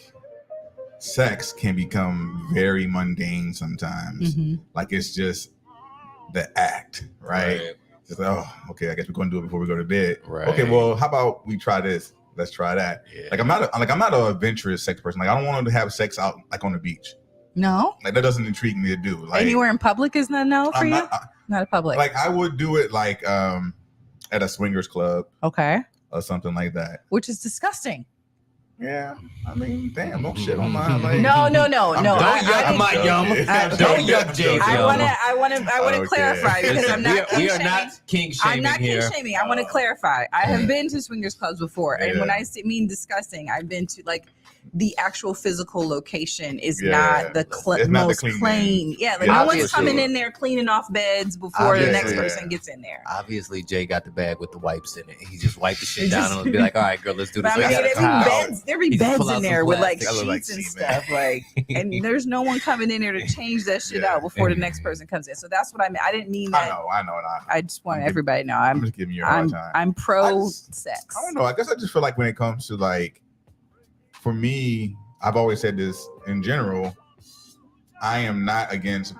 sex can become very mundane sometimes. Mm-hmm. Like it's just the act, right? It's like, oh, okay, I guess we're gonna do it before we go to bed. Right. Okay, well, how about we try this? Let's try that. Yeah. Like I'm not an adventurous sex person. Like I don't want to have sex out like on the beach. No. Like that doesn't intrigue me to do. Like Anywhere in public is not no for I'm you? not, Not a public. like I would do it like at a swingers club Okay. or something like that. Which is disgusting. Yeah, I mean, damn, don't shit on my like. No. I'm Don't joking, yuck I'm my joking. yum. I'm Don't joking, yuck I'm Jay's joking. yum. I want to Okay. clarify because I'm not we king are shaming. not king I'm shaming not king here. shaming. I want to clarify. I have been to swingers clubs before, and when Yeah. I mean disgusting, I've been to like the actual physical location is Yeah. not the It's not the most clean clean. Yeah, like Yeah, no one's obviously. coming in there cleaning off beds before the next Obviously, person yeah. gets in there. Obviously, Jay got the bag with the wipes in it. He just wiped the shit He down just- and be like, "All right, girl, let's do But this." I We mean, got a towel. there be He just beds pull out in some there with like plastic. That look like sheets and cement. stuff, like, and there's no one coming in there to change that shit Yeah. out before the next person comes in. So that's what I meant. I didn't mean I that. know. I just want I'm everybody to know I'm I'm just giving you a hard time. I'm pro I sex. I don't know. I guess I just feel like when it comes to like, for me, I've always said this in general. I am not against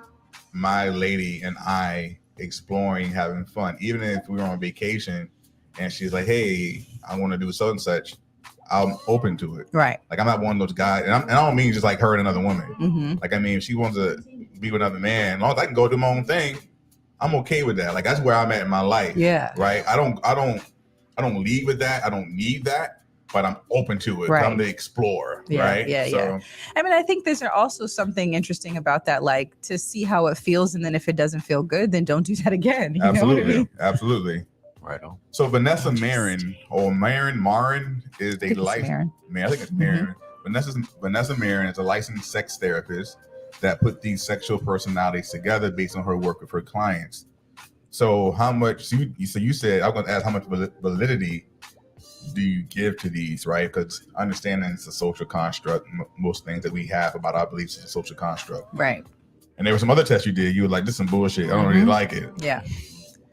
my lady and I exploring, having fun, even if we were on vacation and she's like, "Hey, I want to do so and such." I'm open to it. Right. Like I'm not one of those guys, and I don't mean just like her and another woman. Mm-hmm. Like I mean, if she wants to be with another man, as long as I can go do my own thing, I'm okay with that. Like that's where I'm at in my life. Yeah. Right. I don't lead with that. I don't need that. but I'm open to it. Right. I'm the explorer, Yeah, right? yeah, so, yeah. I mean, I think there's also something interesting about that, like to see how it feels, and then if it doesn't feel good, then don't do that again. You know what I Absolutely, mean? absolutely. Right on. So Vanessa Marin or Marin is I a think it's licensed. Marin. I think it's Marin. Vanessa Marin is a licensed sex therapist that put these sexual personalities together based on her work with her clients. So how much? So you said I'm going to ask how much validity do you give to these, right? Because understanding it's a social construct. Most things that we have about our beliefs is a social construct. Right. And there were some other tests you did. You were like, "This is some bullshit. I don't really like it." Yeah.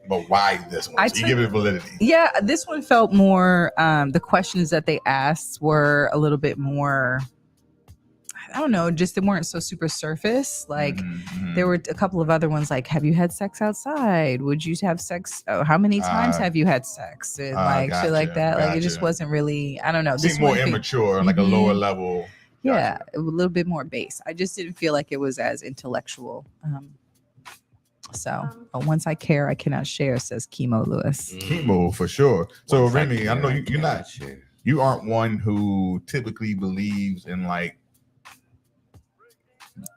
But why this one? So you give it validity. Yeah, this one felt more. The questions that they asked were a little bit more. I don't know, just they weren't so super surface. Like there were a couple of other ones, like, have you had sex outside? Would you have sex? Oh, how many times have you had sex? And like shit like that. Like it just wasn't really. I don't know. Seemed more immature, like a lower level. Yeah, a little bit more base. I just didn't feel like it was as intellectual. But once I care, I cannot share, says Chemo Lewis. Chemo for sure. So Once I Remy, I know care, you're not. share. You aren't one who typically believes in like.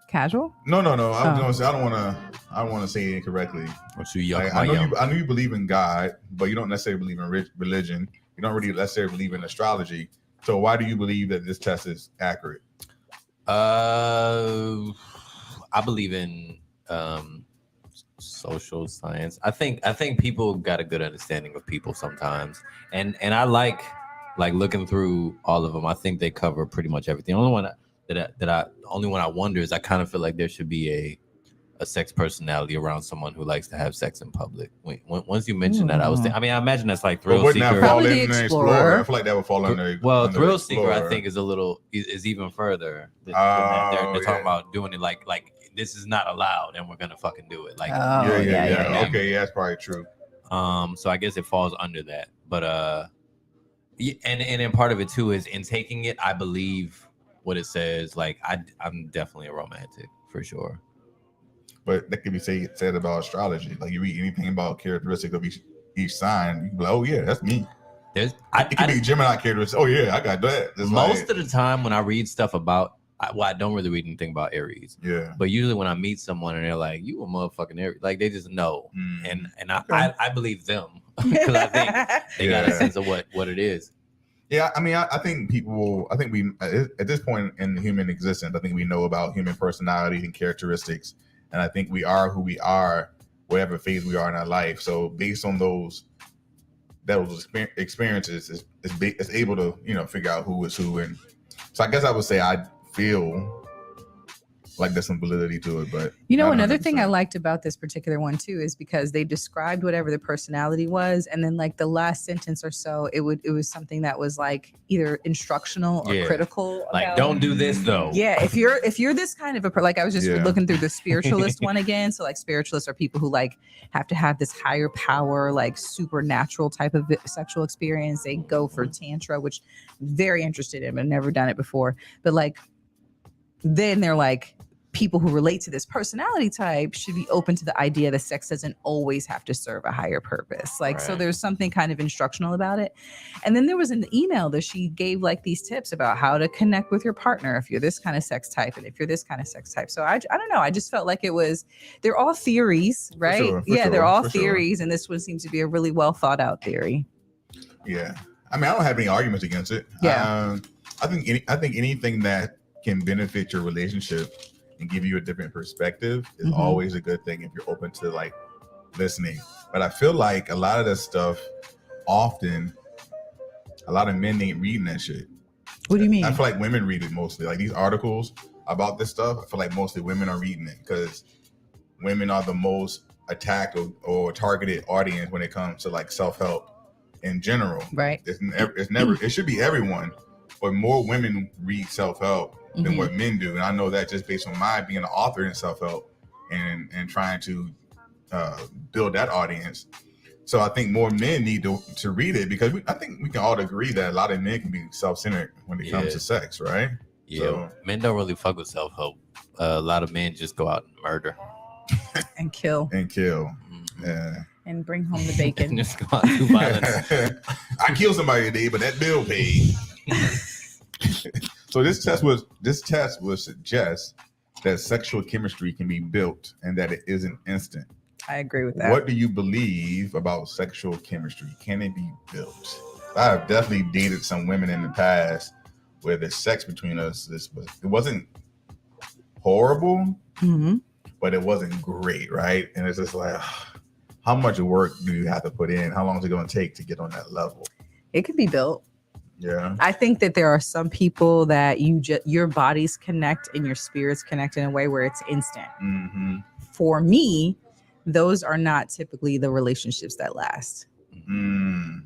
Casual? No. I was gonna say I don't want to say it incorrectly. What you yuck Like, my yum. I know you believe in God, but you don't necessarily believe in religion. You don't really necessarily believe in astrology. So why do you believe that this test is accurate? I believe in social science. I think people got a good understanding of people sometimes, and I like looking through all of them. I think they cover pretty much everything. The only one I wonder is I kind of feel like there should be a sex personality around someone who likes to have sex in public. Once you mentioned that, I imagine that's like Thrill Wouldn't Seeker. that fall Probably in the the Explorer. Explorer? I feel like that would fall under. Well, under Thrill Seeker, I Explorer. think, is even further. They're Oh, talking about doing it like this is not allowed, and we're gonna fucking do it. Like, Oh, yeah. Okay, yeah, that's probably true. so I guess it falls under that. But and then part of it too is in taking it, I believe what it says. Like, I'm definitely a romantic for sure. But that could be said about astrology. Like you read anything about characteristics of each sign, you can be like, oh yeah, that's me. There's It could be Gemini characteristics. Oh yeah, I got that. It's most like, of the time when I read stuff about, I don't really read anything about Aries. yeah. But usually when I meet someone and they're like, "You a motherfucking Aries," like they just know, and Okay. I believe them because I think they got a sense of what it is. Yeah, I mean, I think people. I think we at this point in human existence, I think we know about human personality and characteristics, and I think we are who we are, whatever phase we are in our life. So based on those experiences, it's able to figure out who is who, and so I guess I would say I feel like there's some validity to it. But not Another thing I 100%. liked about this particular one too is because they described whatever the personality was, and then like the last sentence or so, it was something that was like either instructional or Yeah. critical. Like, about- don't do this though. Yeah, if you're this kind of like I was just Yeah. looking through the spiritualist one again. So like spiritualists are people who like have to have this higher power, like supernatural type of sexual experience. They go for tantra, which I'm very interested in. I've never done it before, but like then they're like people who relate to this personality type should be open to the idea that sex doesn't always have to serve a higher purpose. Like, so Right. there's something kind of instructional about it. And then there was an email that she gave like these tips about how to connect with your partner if you're this kind of sex type and if you're this kind of sex type. So I don't know. I just felt like they're all theories, right? sure, Yeah, they're sure, all for sure. theories. And this one seems to be a really well thought out theory. Yeah, I mean, I don't have any arguments against it. Yeah. I think anything that can benefit your relationship and give you a different perspective is Mhm. always a good thing if you're open to like listening. But I feel like a lot of this stuff, often, a lot of men ain't reading that shit. What do you mean? I feel like women read it mostly. Like these articles about this stuff, I feel like mostly women are reading it because women are the most attacked or targeted audience when it comes to like self-help in general. Right. It's never it should be everyone, but more women read self-help than Mhm. what men do. And I know that just based on my being an author in self-help and trying to build that audience. So I think more men need to read it because I think we can all agree that a lot of men can be self-centered when it comes Yeah. to sex, right? Yeah, So- men don't really fuck with self-help. A lot of men just go out and murder. And kill And kill. Mhm. Yeah. and bring home the And bacon. just go out and do violence. I killed somebody today, but that bill paid. So this test would suggest that sexual chemistry can be built and that it isn't instant. I agree with that. What do you believe about sexual chemistry? Can it be built? I've definitely dated some women in the past where the sex between us it wasn't horrible, Mhm. but it wasn't great, right? And it's just like, how much work do you have to put in? How long is it going to take to get on that level? It could be built. Yeah. I think that there are some people that your bodies connect and your spirits connect in a way where it's instant. Mm-hmm. For me, those are not typically the relationships that last. Mm.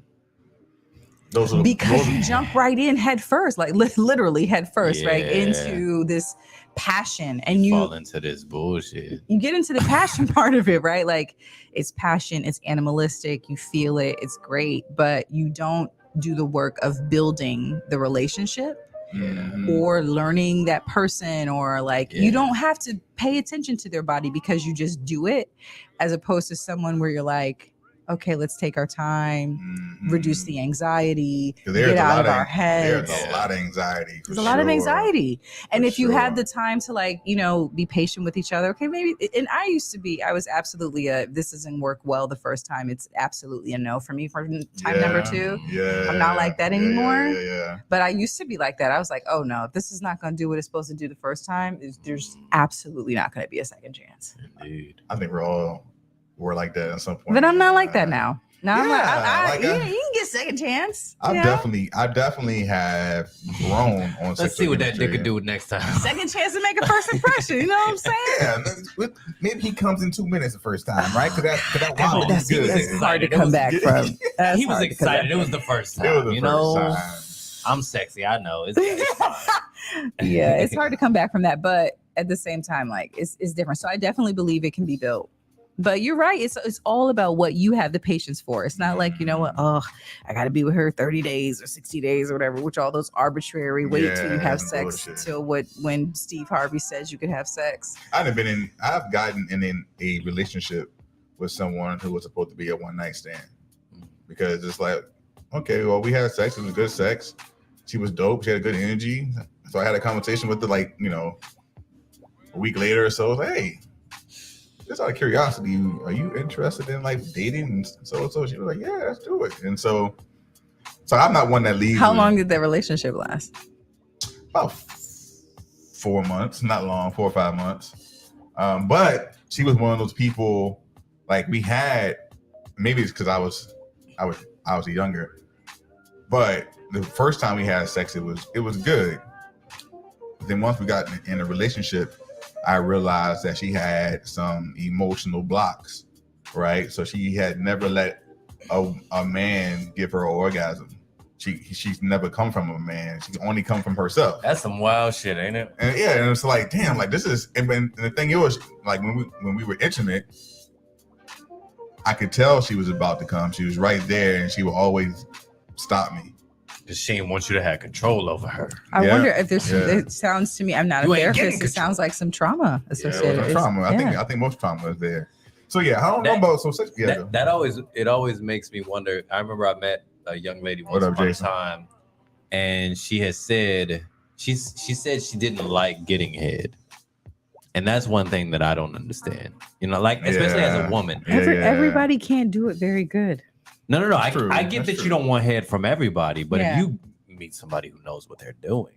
Those are Because you jump right in head first, like literally head first, right Yeah. into this passion, and Fall into this bullshit. you get into the passion part of it, right? Like it's passion, it's animalistic, you feel it, it's great, but you don't do the work of building the relationship Mhm. or learning that person, or like Yeah. you don't have to pay attention to their body because you just do it, as opposed to someone where you're like, okay, let's take our time, Mhm. reduce the anxiety, 'Cause there's get a out lot of our heads. There's a lot of anxiety. There's a lot of anxiety. And For if you had sure. the time to, like, be patient with each other, okay, maybe. And I was absolutely this doesn't work well the first time. It's absolutely a no for me for time number 2. Yeah. I'm not like that Yeah, anymore. Yeah. But I used to be like that. I was like, oh no, if this is not going to do what it's supposed to do the first time, there's absolutely not going to be a second chance. Indeed. I think we're like that at some point. But I'm not like that now. Now I'm Yeah, like, you can get second chance. I you know? definitely have grown on. Let's see what that dick could do next time. Second chance to make a first impression. You know what I'm saying? Yeah, maybe he comes in 2 minutes the first time, right? Because that wow was That's, good. that's hard to It come was back good. from. That's He was hard to come back excited. It was the first It was time. the You first know, time. I'm sexy. I know. It's fine. Yeah, it's hard to come back from that, but at the same time, like it's different. So I definitely believe it can be built. But you're right. It's all about what you have the patience for. It's not like, you know what, oh, I got to be with her 30 days or 60 days or whatever, which all those arbitrary wait till you Yeah, have sex bullshit. till when Steve Harvey says you could have sex. I've gotten in a relationship with someone who was supposed to be a one night stand, because it's like, okay, well, we had sex. It was good sex. She was dope. She had good energy. So I had a conversation with her, like, a week later or so. I was like, hey, just out of curiosity, are you interested in like dating and so? She was like, yeah, let's do it. And so I'm not one that leaves. How long did that relationship last? About 4 months, not long, 4 or 5 months. But she was one of those people, like we had, maybe it's because I was younger, but the first time we had sex, it was good. Then once we got in a relationship, I realized that she had some emotional blocks, right? So she had never let a man give her an orgasm. She's never come from a man. She's only come from herself. That's some wild shit, ain't it? And yeah, and it's like, damn, like this is, and the thing is, like when we were intimate, I could tell she was about to come. She was right there, and she would always stop me. Because she didn't want you to have control over her. I Yeah, wonder if there's. yeah. It sounds to me. I'm not You a ain't getting therapist. It control. sounds like some trauma It associated. was a It's- trauma. yeah. I think most trauma is there. So yeah, I don't know about so sex. Yeah, That always makes me wonder. I remember I met a young lady once What up, upon a Jason? time, and she had said she said she didn't like getting head. And that's one thing that I don't understand. Like especially as a Yeah. woman. Yeah, yeah. Everybody can't do it very good. No. That's true. I get That's that you true. don't want head from everybody, but Yeah. if you meet somebody who knows what they're doing,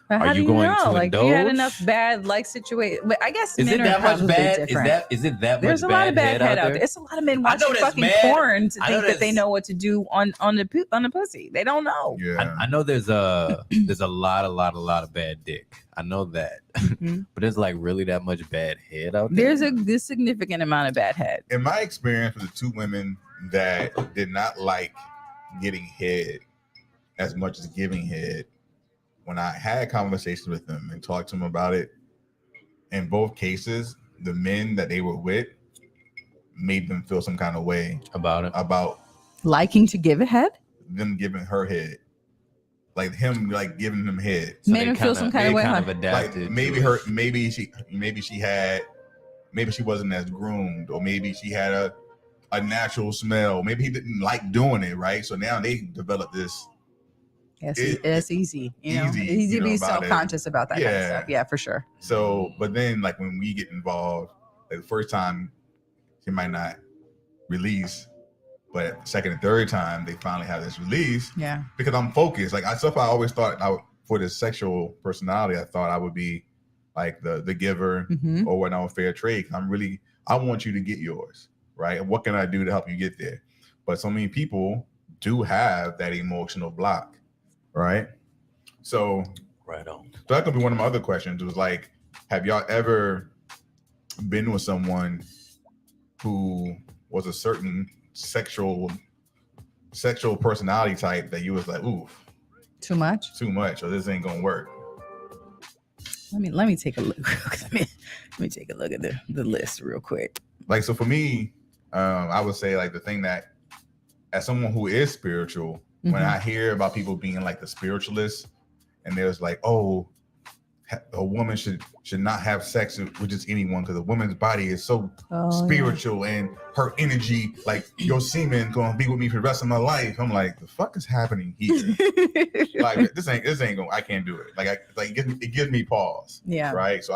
But Are how you do you going know? to Like, you had indulge? enough bad situation. But I guess is men it are that much probably bad? different. Is it that There's much a lot of bad head out there. there? There's a lot of men I know watching that's fucking mad. porn to I know think that they that's- know what to do on the pussy. They don't know. Yeah. I know there's a lot of bad dick. I know that, Mhm. but there's like really that much bad head out there. There's this significant amount of bad head. In my experience with the two women that did not like getting head as much as giving head, when I had conversations with them and talked to them about it, in both cases, the men that they were with made them feel some kind of way about it. about Liking to give a head? them giving her head, like him, like giving them head. Made they him feel some kind of they way, Kind huh? of adapted. Like maybe to her, it. maybe she wasn't as groomed, or maybe she had a natural smell. Maybe he didn't like doing it, right? So now they developed this Yes, It- it's easy. You know, easy, it's easy you to know, be about it. self-conscious about that kind of Yeah. stuff. Yeah, for sure. So, but then like when we get involved, like the first time she might not release, but second and third time they finally have this release Yeah. because I'm focused. Like I always thought for the sexual personality, I thought I would be like the giver Mm-hmm. or whatnot, fair trade. I want you to get yours, right? And what can I do to help you get there? But so many people do have that emotional block, right? So Right on. that's gonna be one of my other questions. Was like, have y'all ever been with someone who was a certain sexual personality type that you was like, ooh, Too much? too much, or this ain't gonna work? Let me take a look. let me take a look at the list real quick. Like, so for me, I would say like the thing that, as someone who is spiritual, when Mhm. I hear about people being like the spiritualists, and there's like, oh, a woman should not have sex with just anyone because a woman's body is so Oh, spiritual and her energy, like your semen gonna be with me for the rest of my life. I'm like, the fuck is happening here? yeah. Like this ain't going. I can't do it. It gives me pause. Yeah. Right. So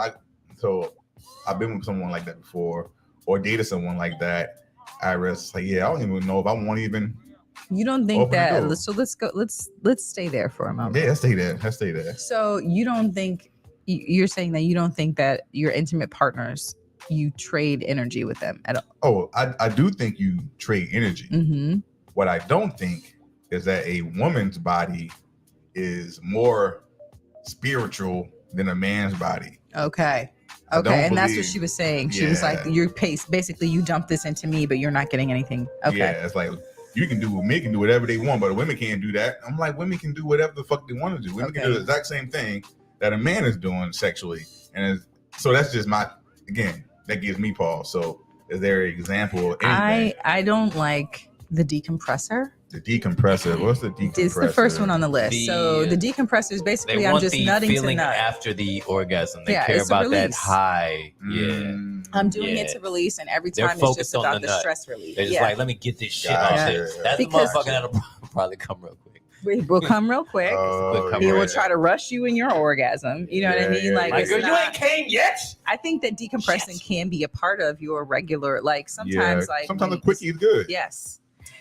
I've been with someone like that before, or dated someone like that. I was like, yeah, I don't even know if I want to even. You don't think Open the that? door. So let's go. Let's stay there for a moment. Yeah, let's stay there. Let's stay there. So you don't think you're saying that you don't think that your intimate partners you trade energy with them at all? Oh, I do think you trade energy. Mm-hmm. What I don't think is that a woman's body is more spiritual than a man's body. Okay. I don't Okay, and that's what believe- she was saying. She was like, Yeah. "Your pace, basically, you dump this into me, but you're not getting anything." Okay. Yeah, it's like men can do whatever they want, but women can't do that. I'm like, women can do whatever the fuck they want to do. Women can do the exact same thing that a man is doing sexually, so that's just that gives me pause. So, is there an example? Of anything? I don't like the decompressor. The decompressor. What's the decompressor? It's the first one on the list. So the decompressor is They basically I'm want just the nutting to feeling nut. after the orgasm. They Yeah, care it's a about that release. high. Yeah. Mm, I'm doing it Yeah. to release, and every They're time it's just focused on about the the nut. stress relief. They're just Yeah. like, let me get this shit Gotcha. off this. That's Because- the motherfucker that'll probably come real quick. It will come real quick. Oh, He will yeah. try to rush you in your orgasm. You know what I Yeah, mean? yeah, Like, yeah. Like, it's girl, you not- ain't came yet. I think that decompressing can be a part of your regular, like sometimes, Yeah, like sometimes when- a quickie is good. Yes.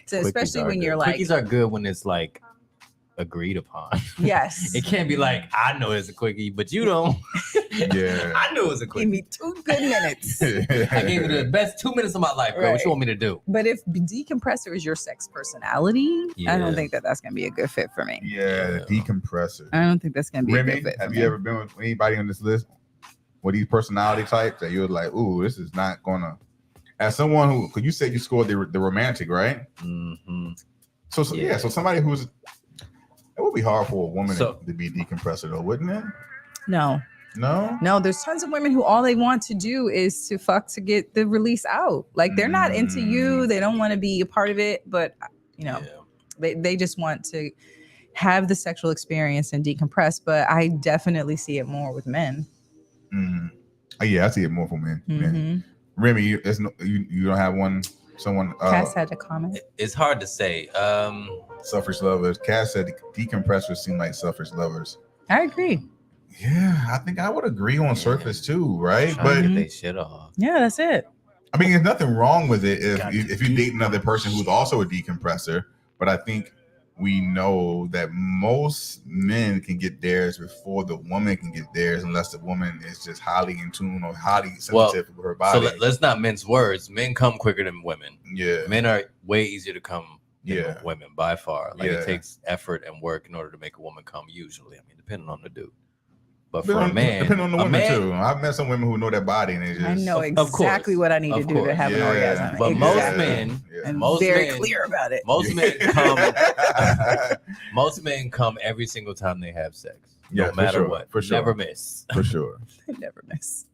So Quickies especially are when good. you're like, Quickies are good when it's like agreed upon. yes, It can't be like, I know it's a quickie, but you don't. Yeah. I knew it was a give quickie. me 2 good minutes. I gave you the best 2 minutes of my life, girl. What Right. you want me to do? But if decompressor is your sex personality, I Yeah. don't think that that's gonna be a good fit for me. Yeah, the decompressor. I don't think that's gonna be a Remy, good fit. have for you me. ever been with anybody on this list with these personality types that you're like, ooh, this is not gonna? As someone who, because you said you scored the romantic, right? Mm-hmm. So Yeah. so somebody who's, it would be hard for a woman So- to be a decompressor though, wouldn't it? No, No. there's tons of women who all they want to do is to fuck to get the release out. Like they're not into you, they don't want to be a part of it, but you know, they just want to have the sexual experience and decompress. But I definitely see it more with men. Mm. Yeah, I see it more for men. Mhm. Remy, you don't have someone Cass had a comment. It's hard to say. selfish lovers. Cass said decompressors seem like selfish lovers. I agree. Yeah, I think I would agree on surface too, right? Trying But to get they shit off. Yeah, that's it. I mean, there's nothing wrong with it Got if you date another person who's also a decompressor. But I think we know that most men can get theirs before the woman can get theirs, unless the woman is just highly in tune or highly sensitive with her body. So let's not mince words. Men come quicker than women. Yeah, Men are way easier to come than Yeah. women by far. Like Yeah. it takes effort and work in order to make a woman come. Usually, I mean, depending on the dude. But for a man, depending on the a women man- too. I've met some women who know their body and they just I know Of course. exactly what I need to Of do to course. have an Yeah. orgasm. But most Exactly. men- I'm most very men- clear about it. Most men come. Most men come every single time they have sex. Yeah, No for matter sure, what. for sure. Never miss. for sure. Never miss.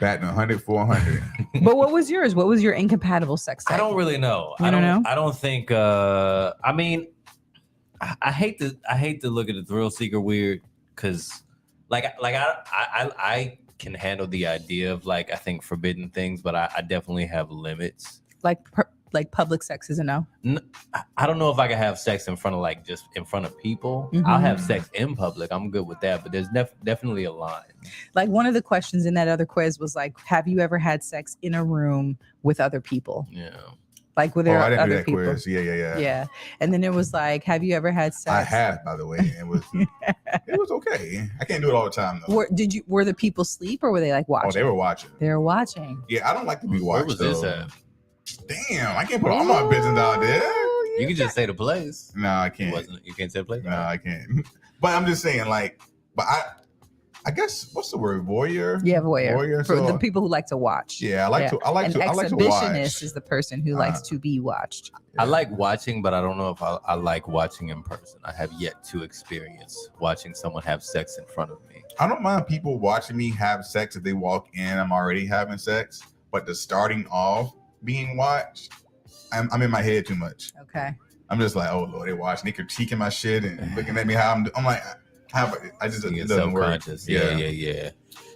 Batting 100 for 100. But what was yours? What was your incompatible sex I type? don't really know. You don't know? I don't think. I mean, I hate to look at the thrill seeker weird because, I can handle the idea of I think forbidden things, but I definitely have limits. Like like public sex is a no? I don't know if I can have sex in front of like just in front of people. Mhm. I'll have sex in public. I'm good with that, but there's definitely a line. Like one of the questions in that other quiz was like, have you ever had sex in a room with other people? Yeah. Like with Oh, there I didn't do other that people? quiz. Yeah. Yeah. And then it was like, have you ever had sex? I have, by the way. It was okay. I can't do it all the time though. Were the people sleep or were they like watching? Oh, they were watching. They were watching. Yeah, I don't like to be Where watched. was this though. at? Damn, I can't put all my business out there. You can just say the place. No, I can't. You can't say the place. No, I can't. But I'm just saying, like, but I guess what's the word? Voyeur. Yeah, voyeur. Voyeur. For So, the people who like to watch. yeah, I like Yeah. to. I like An to. I like to exhibitionist watch. is the person who likes to be watched. I like watching, but I don't know if I like watching in person. I have yet to experience watching someone have sex in front of me. I don't mind people watching me have sex if they walk in. I'm already having sex, but the starting off being watched, I'm in my head too much. Okay. I'm just like, oh Lord, they watching, they critiquing my shit and looking at me how I'm like, I just You it get doesn't work. self-conscious. Yeah.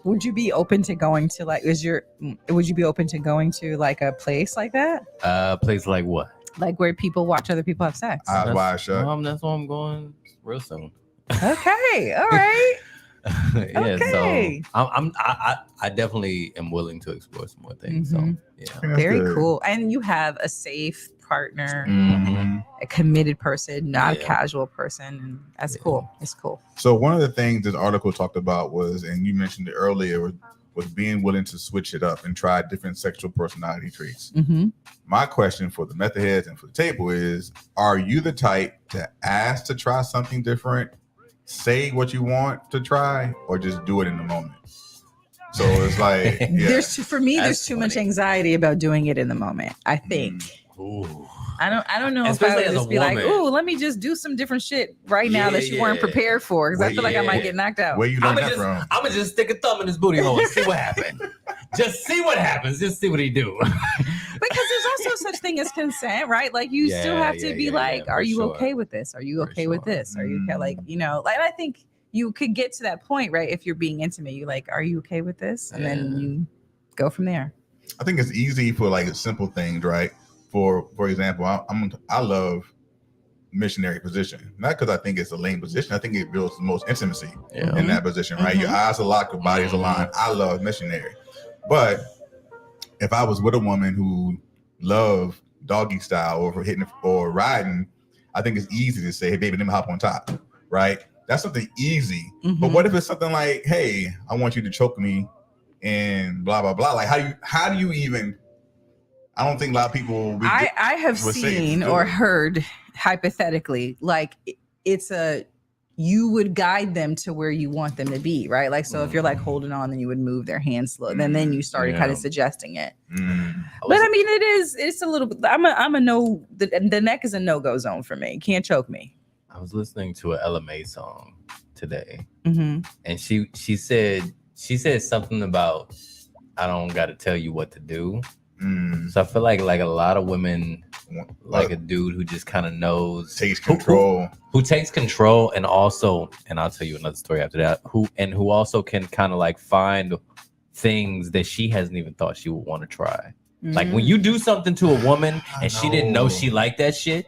Would you be open to going to like would you be open to going to like a place like that? Place like what? Like where people watch other people have sex? Eyes wide shut. That's why I'm going real soon. Okay. All right. Yeah, Okay. so I definitely am willing to explore some more things. So Mhm. yeah. I think that's Very good. cool. And you have a safe partner, Mhm. a committed person, not a Yeah. casual person. And that's cool. It's cool. So one of the things this article talked about was, and you mentioned it earlier, was being willing to switch it up and try different sexual personality traits. Mm-hmm. My question for the method heads and for the table is, are you the type to ask to try something different, say what you want to try, or just do it in the moment? So it's like, yeah. There's for me, there's That's too much funny. anxiety about doing it in the moment. I think. Ooh. I don't know if I Especially would as a just be like, woman. "Ooh, let me just do some different shit right now that you weren't Yeah. prepared for," because I Well, feel like I might yeah. get knocked out. Where you learned I'm that from? gonna just stick a thumb in his booty hole and see what happens. Just see what happens. Just see what he do. Because there's also such thing as consent, right? Like you still have to be like, for "Are you sure. okay with this? Are you For okay with sure. this? Are you okay?" Like like I think you could get to that point, right? If you're being intimate, you like, "Are you okay with this?" And then Yeah. you go from there. I think it's easy for like simple things, right? For example, I love missionary position, not because I think it's a lame position. I think it builds the most intimacy Yeah. in that position, right? Your eyes are locked, your body's aligned. I love missionary, but if I was with a woman who loved doggy style or hitting or riding, I think it's easy to say, "Hey, baby, let me hop on top," right? That's something easy. But Mhm. what if it's something like, "Hey, I want you to choke me," and blah blah blah? Like, how do you even? I don't think a lot of people. I have would say seen do or it. heard hypothetically, like it's you would guide them to where you want them to be, right? Like, so if you're like holding on, then you would move their hands slow. Then you started kind Yeah. of suggesting it. Mm. But I mean, it's a little bit. I'm a no. The neck is a no go zone for me. Can't choke me. I was listening to an Ella May song today, Mm-hmm. and she said something about, "I don't got to tell you what to do." Mm. So I feel like a lot of women like a dude who just kind of knows, Takes control. who takes control, and also, and I'll tell you another story after that, who also can kind of like find things that she hasn't even thought she would want to try. Like when you do something to a woman I and she didn't know know. she liked that shit,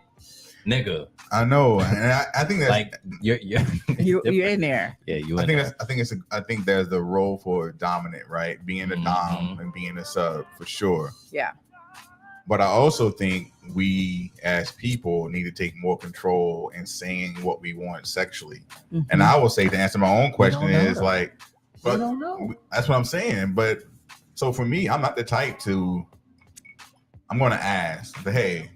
nigga, I know, and I think that's like you're you're in there. yeah, you I in think there. I think there's the role for dominant, right? Being a dom Mhm. and being a sub for sure. Yeah. But I also think we as people need to take more control in saying what we want sexually. And I will say, to answer my own question, don't know is though. like, but don't know. that's what I'm saying. But so for me, I'm not the type to. I'm going to ask, but hey,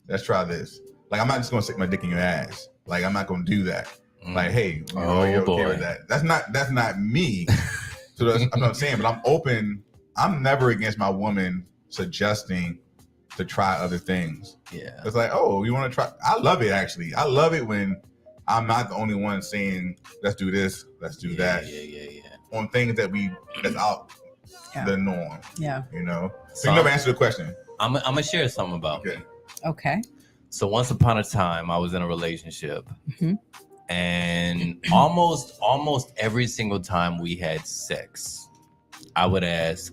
let's try this. Like, I'm not just going to stick my dick in your ass. Like, I'm not going to do that. Like, hey, are you okay boy. with that? That's not me. So that's I'm not saying, but I'm open. I'm never against my woman suggesting to try other things. Yeah. It's like, oh, you want to try? I love it actually. I love it when I'm not the only one saying, let's do this, let's do that Yeah. on things that's out Yeah. the norm. Yeah. You know. So So you never answered the question. I'm gonna share something about me. Okay. Okay. So once upon a time, I was in a relationship, Mhm. and almost every single time we had sex, I would ask,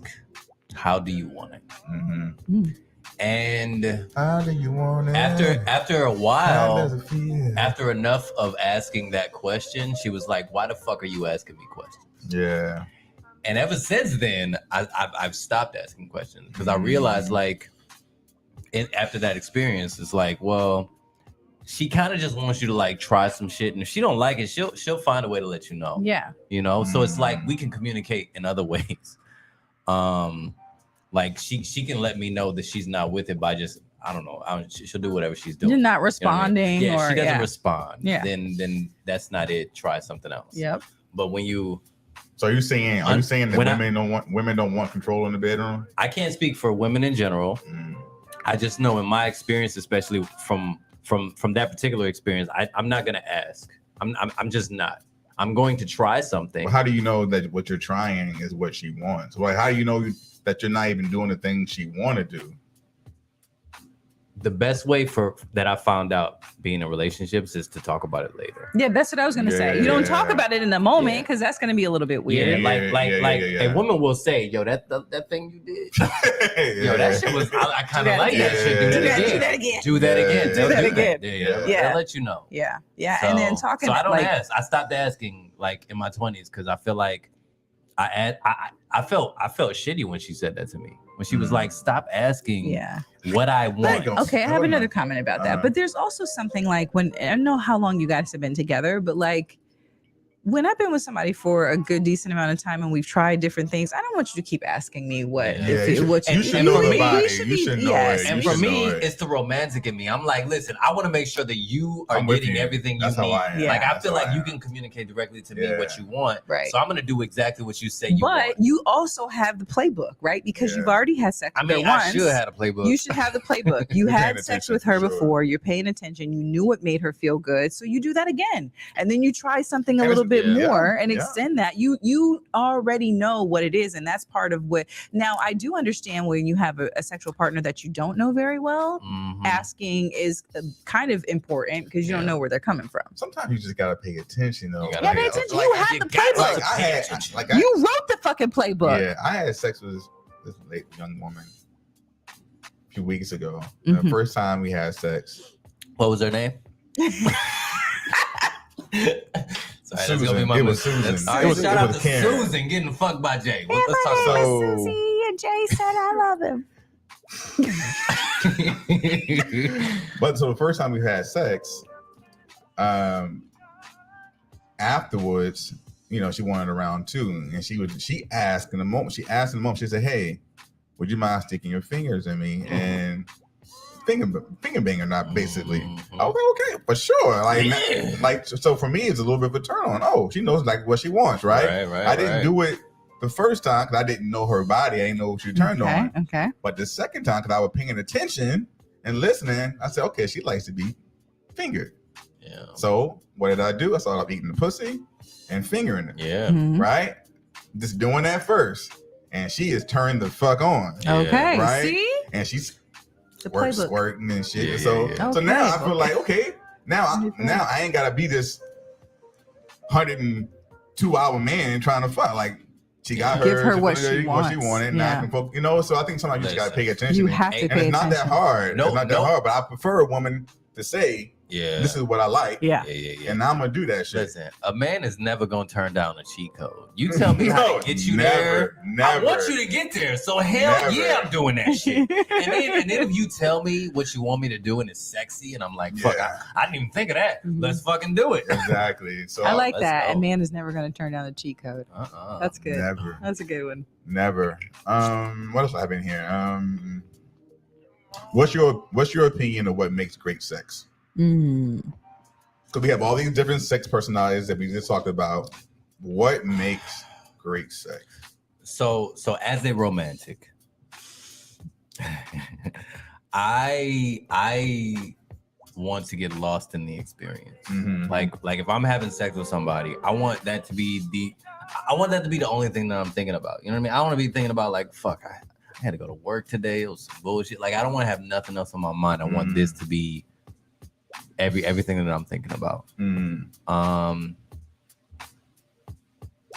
"How do you want it?" Mm-hmm. And How do you want it? after a How while, does it feel? after enough of asking that question, she was like, "Why the fuck are you asking me questions?" Yeah. And ever since then, I've stopped asking questions because I realized, like, after that experience, it's like, well, she kind of just wants you to like try some shit, and if she don't like it, she'll find a way to let you know. Yeah. You know, so it's like we can communicate in other ways. Like she can let me know that she's not with it by just, I don't know, she'll do whatever she's doing. You're not You know what I mean? responding, Yeah, or she doesn't respond. Yeah. Then that's not it. Try something else. Yep. But when you, So are you saying that When I- women don't want control in the bedroom? I can't speak for women in general. Mm. I just know in my experience, especially from that particular experience, I'm not gonna ask. I'm just not. I'm going to try something. Well, how do you know that what you're trying is what she wants? Well, how do you know that you're not even doing the things she want to do? The best way that I found out being in relationships is to talk about it later. Yeah, that's what I was gonna say. You don't talk Yeah. about it in the moment Yeah. because that's gonna be a little bit weird. Yeah, a woman will say, "Yo, that thing you did, yo, that shit was. I kind of like that shit. Do that again. Do that again. Do that They'll again. Yeah. Yeah. They'll let you know. Yeah, and then talking. So I don't like, ask. I stopped asking like in my 20s because I feel like I felt shitty when she said that to me. When she was like, "Stop asking Yeah. what I want." Okay, I have another comment about that. But there's also something like when I don't know how long you guys have been together, but like when I've been with somebody for a good decent amount of time and we've tried different things, I don't want you to keep asking me what Yeah. if Yeah, it, what you you should and know for the me, body. we should You be- should know yes, it. And You for should me, know it. it's the romantic in me. I'm like, listen, I want to make sure that you are I'm with getting you. everything you That's how need. I am. Yeah. Like I That's feel how like I you am. can communicate directly to me Yeah. what you want. Right. So I'm gonna do exactly what you say you but want. you also have the playbook, right? Because Yeah. you've already had sex I with her mean, once. I should have had a playbook. You should have the playbook. You You're paying had sex attention with her for sure. before. You're paying attention. You knew what made her feel good. So you do that again. And then you try something a And little it's- bit yeah, more and yeah. extend that. You already know what it is. And that's part of what. Now, I do understand when you have a sexual partner that you don't know very well, Mhm. asking is kind of important because you don't Yeah. know where they're coming from. Sometimes you just gotta pay attention, though. You gotta Yeah, pay pay attention. attention. You had you the got playbook. to Like I pay had, attention. like I, You wrote the fucking playbook. yeah, I had sex with this late young woman a few weeks ago. Mhm. The first time we had sex, What was her name? Sorry, that's gonna be my It was mistake. Susan. All It right, was- shout it out was to Karen. Susan getting fucked by Jay. Let's talk So- about Susie and Jay said I love him. it. but so the first time we had sex, afterwards, you know, she wanted a round two, and she asked in the moment. She said, "Hey, would you mind sticking your fingers in me and finger banging?" Not basically. Mhm. I was like, okay, for sure. Like, Yeah. like so for me, it's a little bit of a turn on. Oh, she knows like what she wants, right? Right. I didn't do it the first time because I didn't know her body. I didn't know what she turned on. Okay. But the second time, because I was paying attention and listening, I said, okay, she likes to be fingered. Yeah. So what did I do? I started eating the pussy and fingering it, Yeah. Mhm. right? Just doing that first. And she is turned the fuck on. Yeah. Okay. Right? See And she's the works playbook. squirting and shit. Yeah, so yeah, yeah. so now I Okay. feel like, okay, now Okay. I ain't gotta be this 102-hour man trying to fuck. Like she got Give her she what put it- she what she wants. wanted. Now I Yeah. can focus, you know. So I think sometimes you just gotta pay attention. You and- have to And pay it's not attention. that hard. No, it's not that no. hard, but I prefer a woman to say, Yeah. "This is what I like," Yeah. Yeah. and I'm gonna do that shit. Listen, a man is never gonna turn down a cheat code. You tell me how No, to get you never, there. Never. I want you to get there. So hell Never. yeah, I'm doing that shit. And then if you tell me what you want me to do and it's sexy, and I'm like, fuck, Yeah. I didn't even think of that. Mhm. Let's fucking do it. Exactly. So I like let's that. go. A man is never going to turn down the cheat code. That's good. never, That's a good one. never. What else I have in here? What's your opinion of what makes great sex? So we have all these different sex personalities that we just talked about. What makes great sex? So as a romantic, I want to get lost in the experience. Mhm. Like if I'm having sex with somebody, I want that to be the only thing that I'm thinking about. You know what I mean? I don't want to be thinking about like, fuck, I had to go to work today. It was some bullshit. Like I don't want to have nothing else on my mind. I want this to be everything that I'm thinking about.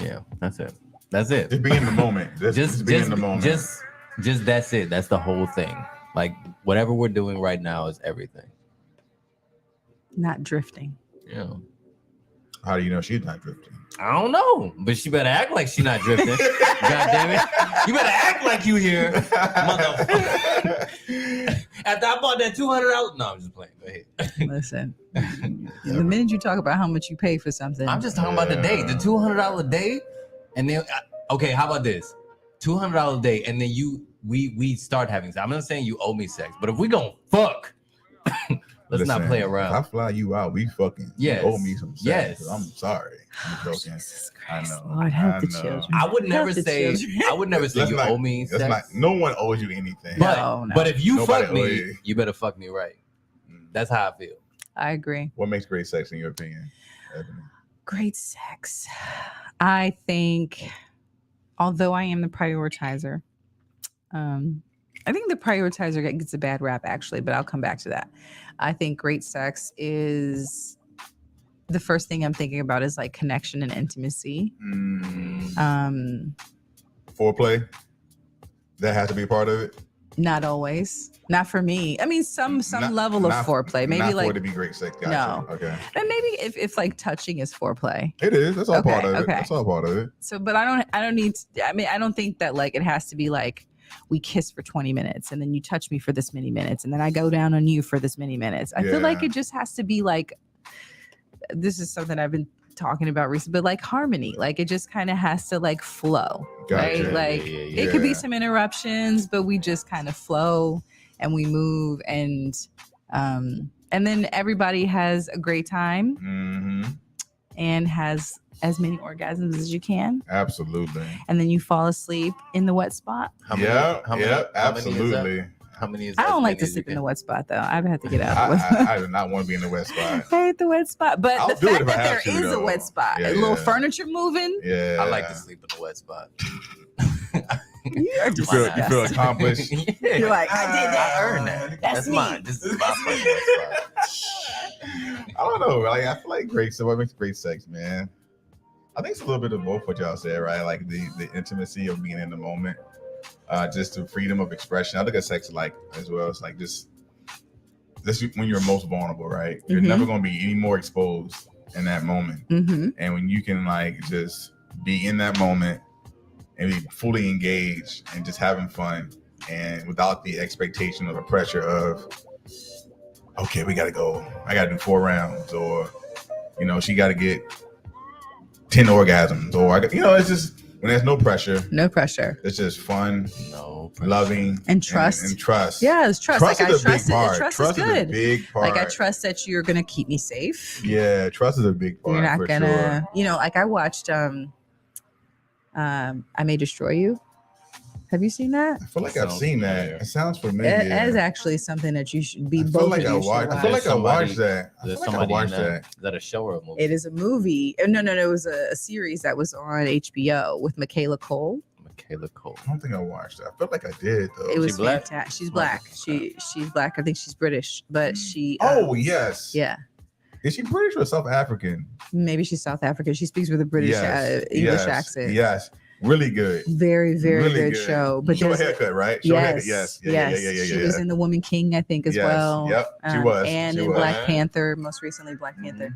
Yeah, that's it. That's it. Just be in the moment. Just be in the moment. Just that's it. That's the whole thing. Like whatever we're doing right now is everything. Not drifting. You know, How do you know she's not drifting? I don't know, but she better act like she not drifting. God damn it, you better act like you here, motherfucker. After I bought that $200, no, I'm just playing. Go ahead. Listen, the minute you talk about how much you pay for something, I'm just talking about the date, the $200 date, and then okay, how about this? $200 date, and then we start having sex. I'm not saying you owe me sex, but if we gonna fuck, let's not play If I around. fly you out, we fucking. Yes. You owe me some sex. Yes. I'm sorry. I'm joking. Jesus I Christ, know. Lord, help I the know. children. I would never Help the say children. I would never say Let's you not- owe me That's sex. not. No one owes you anything. But No. but if you Nobody fuck owe me, you. you better fuck me right. That's how I feel. I agree. What makes great sex in your opinion, Ebony? Great sex. I think, although I am the prioritizer, I think the prioritizer gets a bad rap actually, but I'll come back to that. I think great sex is the first thing I'm thinking about is like connection and intimacy. Foreplay. That has to be a part of it. Not always. Not for me. I mean, some Not- level of not- foreplay. Maybe not for like it to be great sex. Gotcha. No. Okay. and maybe if like touching is foreplay. It is. That's all Okay, part of it. okay. That's all part of it. So, but I don't need to, I mean, I don't think that like it has to be like we kiss for 20 minutes and then you touch me for this many minutes and then I go down on you for this many minutes. I feel like Yeah. it just has to be like, this is something I've been talking about recently, but like harmony, like it just kind of has to like flow, Gotcha. right? Like it could be some interruptions, but we just kind of flow and we move and then everybody has a great time Mm-hmm. and has as many orgasms as you can. Absolutely. And then you fall asleep in the wet spot. Yeah. how many is that? Absolutely. How many is I as don't like many to as you sleep in can? the wet spot though. I've had to get out of the wet spot. I do not want to be in the wet spot. I hate the wet spot. But I'll the do it fact if I that have there to, is a though. wet spot, Yeah, a little yeah. furniture moving, Yeah. I like to sleep in the wet spot. you are You just feel accomplished. Yeah. You're like, I did that. I earned that. That's me. mine. This is my fucking wet spot. I don't know. Like I feel like great. So what makes great sex, man? I think it's a little bit of both what y'all said, right? Like the intimacy of being in the moment, just the freedom of expression. I look at sex like as well. It's like just this when you're most vulnerable, right? You're Mhm. never going to be any more exposed in that moment, Mm-hmm. and when you can like just be in that moment and be fully engaged and just having fun, and without the expectation or the pressure of, okay, we got to go. I got to do 4 rounds, or she got to get 10 orgasms, or it's just when there's no pressure, No pressure. it's just fun, No. loving, And trust. and trust. Yeah, it's trust. Trust Like is I a big trust it. part. Trust Trust is is a good. big part. Like I trust that you're gonna keep me safe. Yeah, trust is a big part. You're not for gonna, sure. like I watched I May Destroy You. Have you seen that? I feel like I've Sounds seen that. familiar. It sounds familiar. It is actually something that you should be I feel both like of I you should watched. I watch. feel like I Somebody- watched that. I There's feel like I somebody in watched that. that. Is that a show or a movie? It is a movie. No, it was a series that was on HBO with Michaela Cole. Michaela Cole. I don't think I watched that. I feel like I did though. It was black? fantastic. She's Oh, black. okay. She's black. I think she's British, but she. Oh yes. yeah. Is she British or South African? Maybe she's South African. She speaks with a British English accent. Yes. Really good. Very, very Really good show. But Short there's- haircut, right? Short haircut. yes, Yes. yes. She Yeah. was in The Woman King, I think, as Yes, well. yep, she was, And she in was. Black Panther, most recently Black Panther.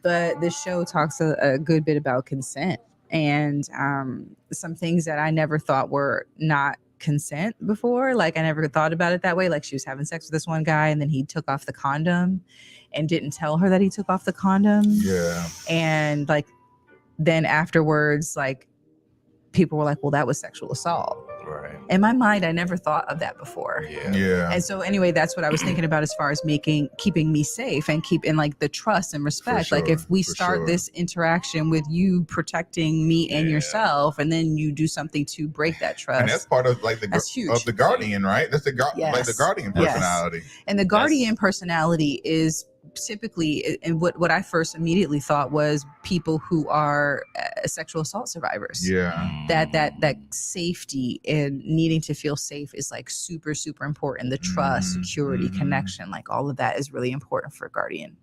But this show talks a good bit about consent and some things that I never thought were not consent before. Like I never thought about it that way. Like she was having sex with this one guy and then he took off the condom and didn't tell her that he took off the condom. Yeah. And like then afterwards, like people were like, well, that was sexual assault. Right. In my mind, I never thought of that before. Yeah. Yeah. And so anyway, that's what I was thinking about as far as keeping me safe and keeping like the trust and respect. Like sure, if we for start sure. this interaction with you protecting me and Yeah. yourself, and then you do something to break that And that's trust. part of like That's huge. of the guardian, right? That's the like the Yes. guardian Yes. personality. And the guardian personality is typically, and what I first immediately thought was people who are sexual assault survivors. Yeah. That safety and needing to feel safe is like super important. The trust, security, Mhm. connection, like all of that is really important for a guardian.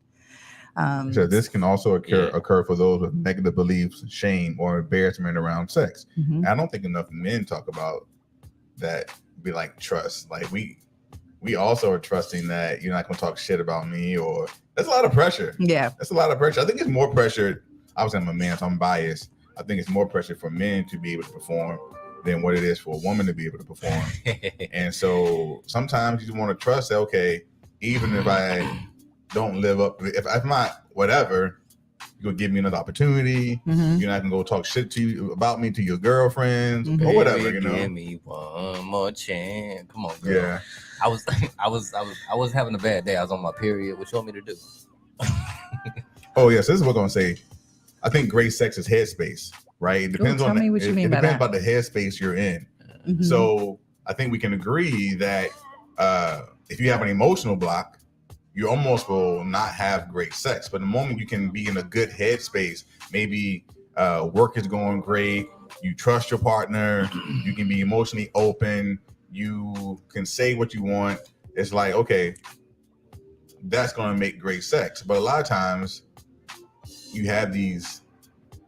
So this can also Yeah. occur for those with negative beliefs, shame, or embarrassment around sex. Mhm. I don't think enough men talk about that. Be like trust. Like we also are trusting that you're not going to talk shit about me, or that's a lot of pressure. Yeah. That's a lot of pressure. I think it's more pressure. Obviously, I'm a man, so I'm biased. I think it's more pressure for men to be able to perform than what it is for a woman to be able to perform. And so sometimes you just want to trust that, okay, even if I don't live up, if I'm not whatever, you're gonna give me another opportunity. Mhm. You're not gonna go talk shit to you about me to your girlfriends Mhm. or whatever, you know. Give me one more chance. Come on, girl. Yeah. I was having a bad day. I was on my period. What you want me to do? Oh yes, this is what I'm gonna say. I think great sex is headspace, right? It depends tell on me what you mean it by depends that. about the headspace you're in. Mhm. So I think we can agree that if you have an emotional block, you almost will not have great sex. But the moment you can be in a good headspace, maybe work is going great, you trust your partner, you can be emotionally open, you can say what you want. It's like, okay, that's going to make great sex. But a lot of times you have you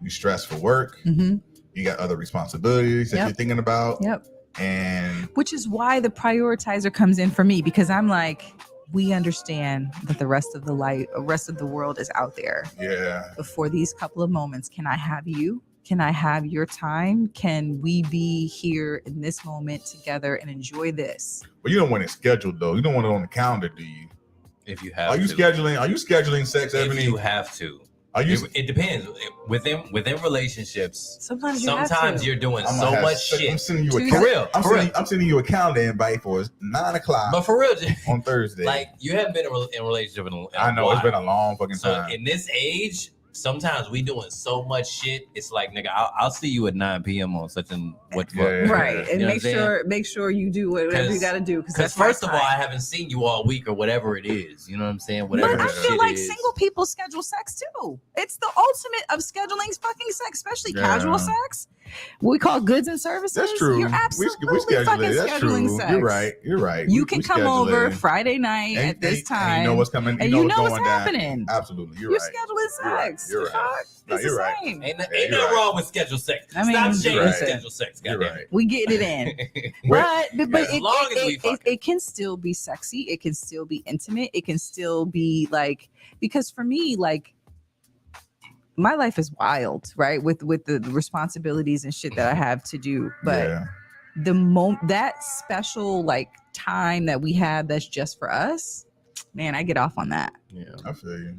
stress for work, Mhm. you got other responsibilities that Yep. you're thinking about. Yep. And Which is why the prioritizer comes in for me, because I'm like, we understand that the rest of the world is out there. yeah, But for these couple of moments, can I have you? Can I have your time? Can we be here in this moment together and enjoy this? but you don't want it scheduled though. You don't want it on the calendar, do you? If you have Are you to. scheduling sex, If Ebony? you have to. Are you? It depends. Within relationships, Sometimes you're doing I'm so gonna have much sex. shit. I'm sending you a Tuesday- For real. I'm sending you a calendar invite for 9 o'clock But for real, on Thursday. like you haven't been in a relationship in a I know while. it's been a long fucking So time. in this age, sometimes we doing so much shit. It's like, nigga, I'll see you at 9 p.m. on such an what the fuck. Yeah. Right. And You know make sure you do whatever you 'Cause- got to do. Because first of all, I haven't seen you all week or whatever it is. You know what I'm saying? Whatever But I the feel shit like is. single people schedule sex too. It's the ultimate of scheduling fucking sex, especially Yeah. casual sex. What we call goods and services. That's true. You're we absolutely schedule fucking it. That's scheduling true. sex. You're right. You're right. You We can come schedule over it. Friday night at this time. And you know what's coming. and you know what's what's going down. happening. Absolutely. You're You're right. scheduling You're right. sex. You're The right. fuck? No, It's you're the right. same. Ain't Yeah, nothing you're right. wrong with scheduled sex. I mean, Stop you're shaming right. scheduled sex. You're Goddamn right. We get it in. Wait, But As long as we fucking. it can still be sexy. It can still be intimate. It can still be like, because for me, like, my life is wild, right? With the responsibilities and shit that I have to do. But yeah. the moment, that special like time that we have that's just for us, man, I get off on that. Yeah. I feel you.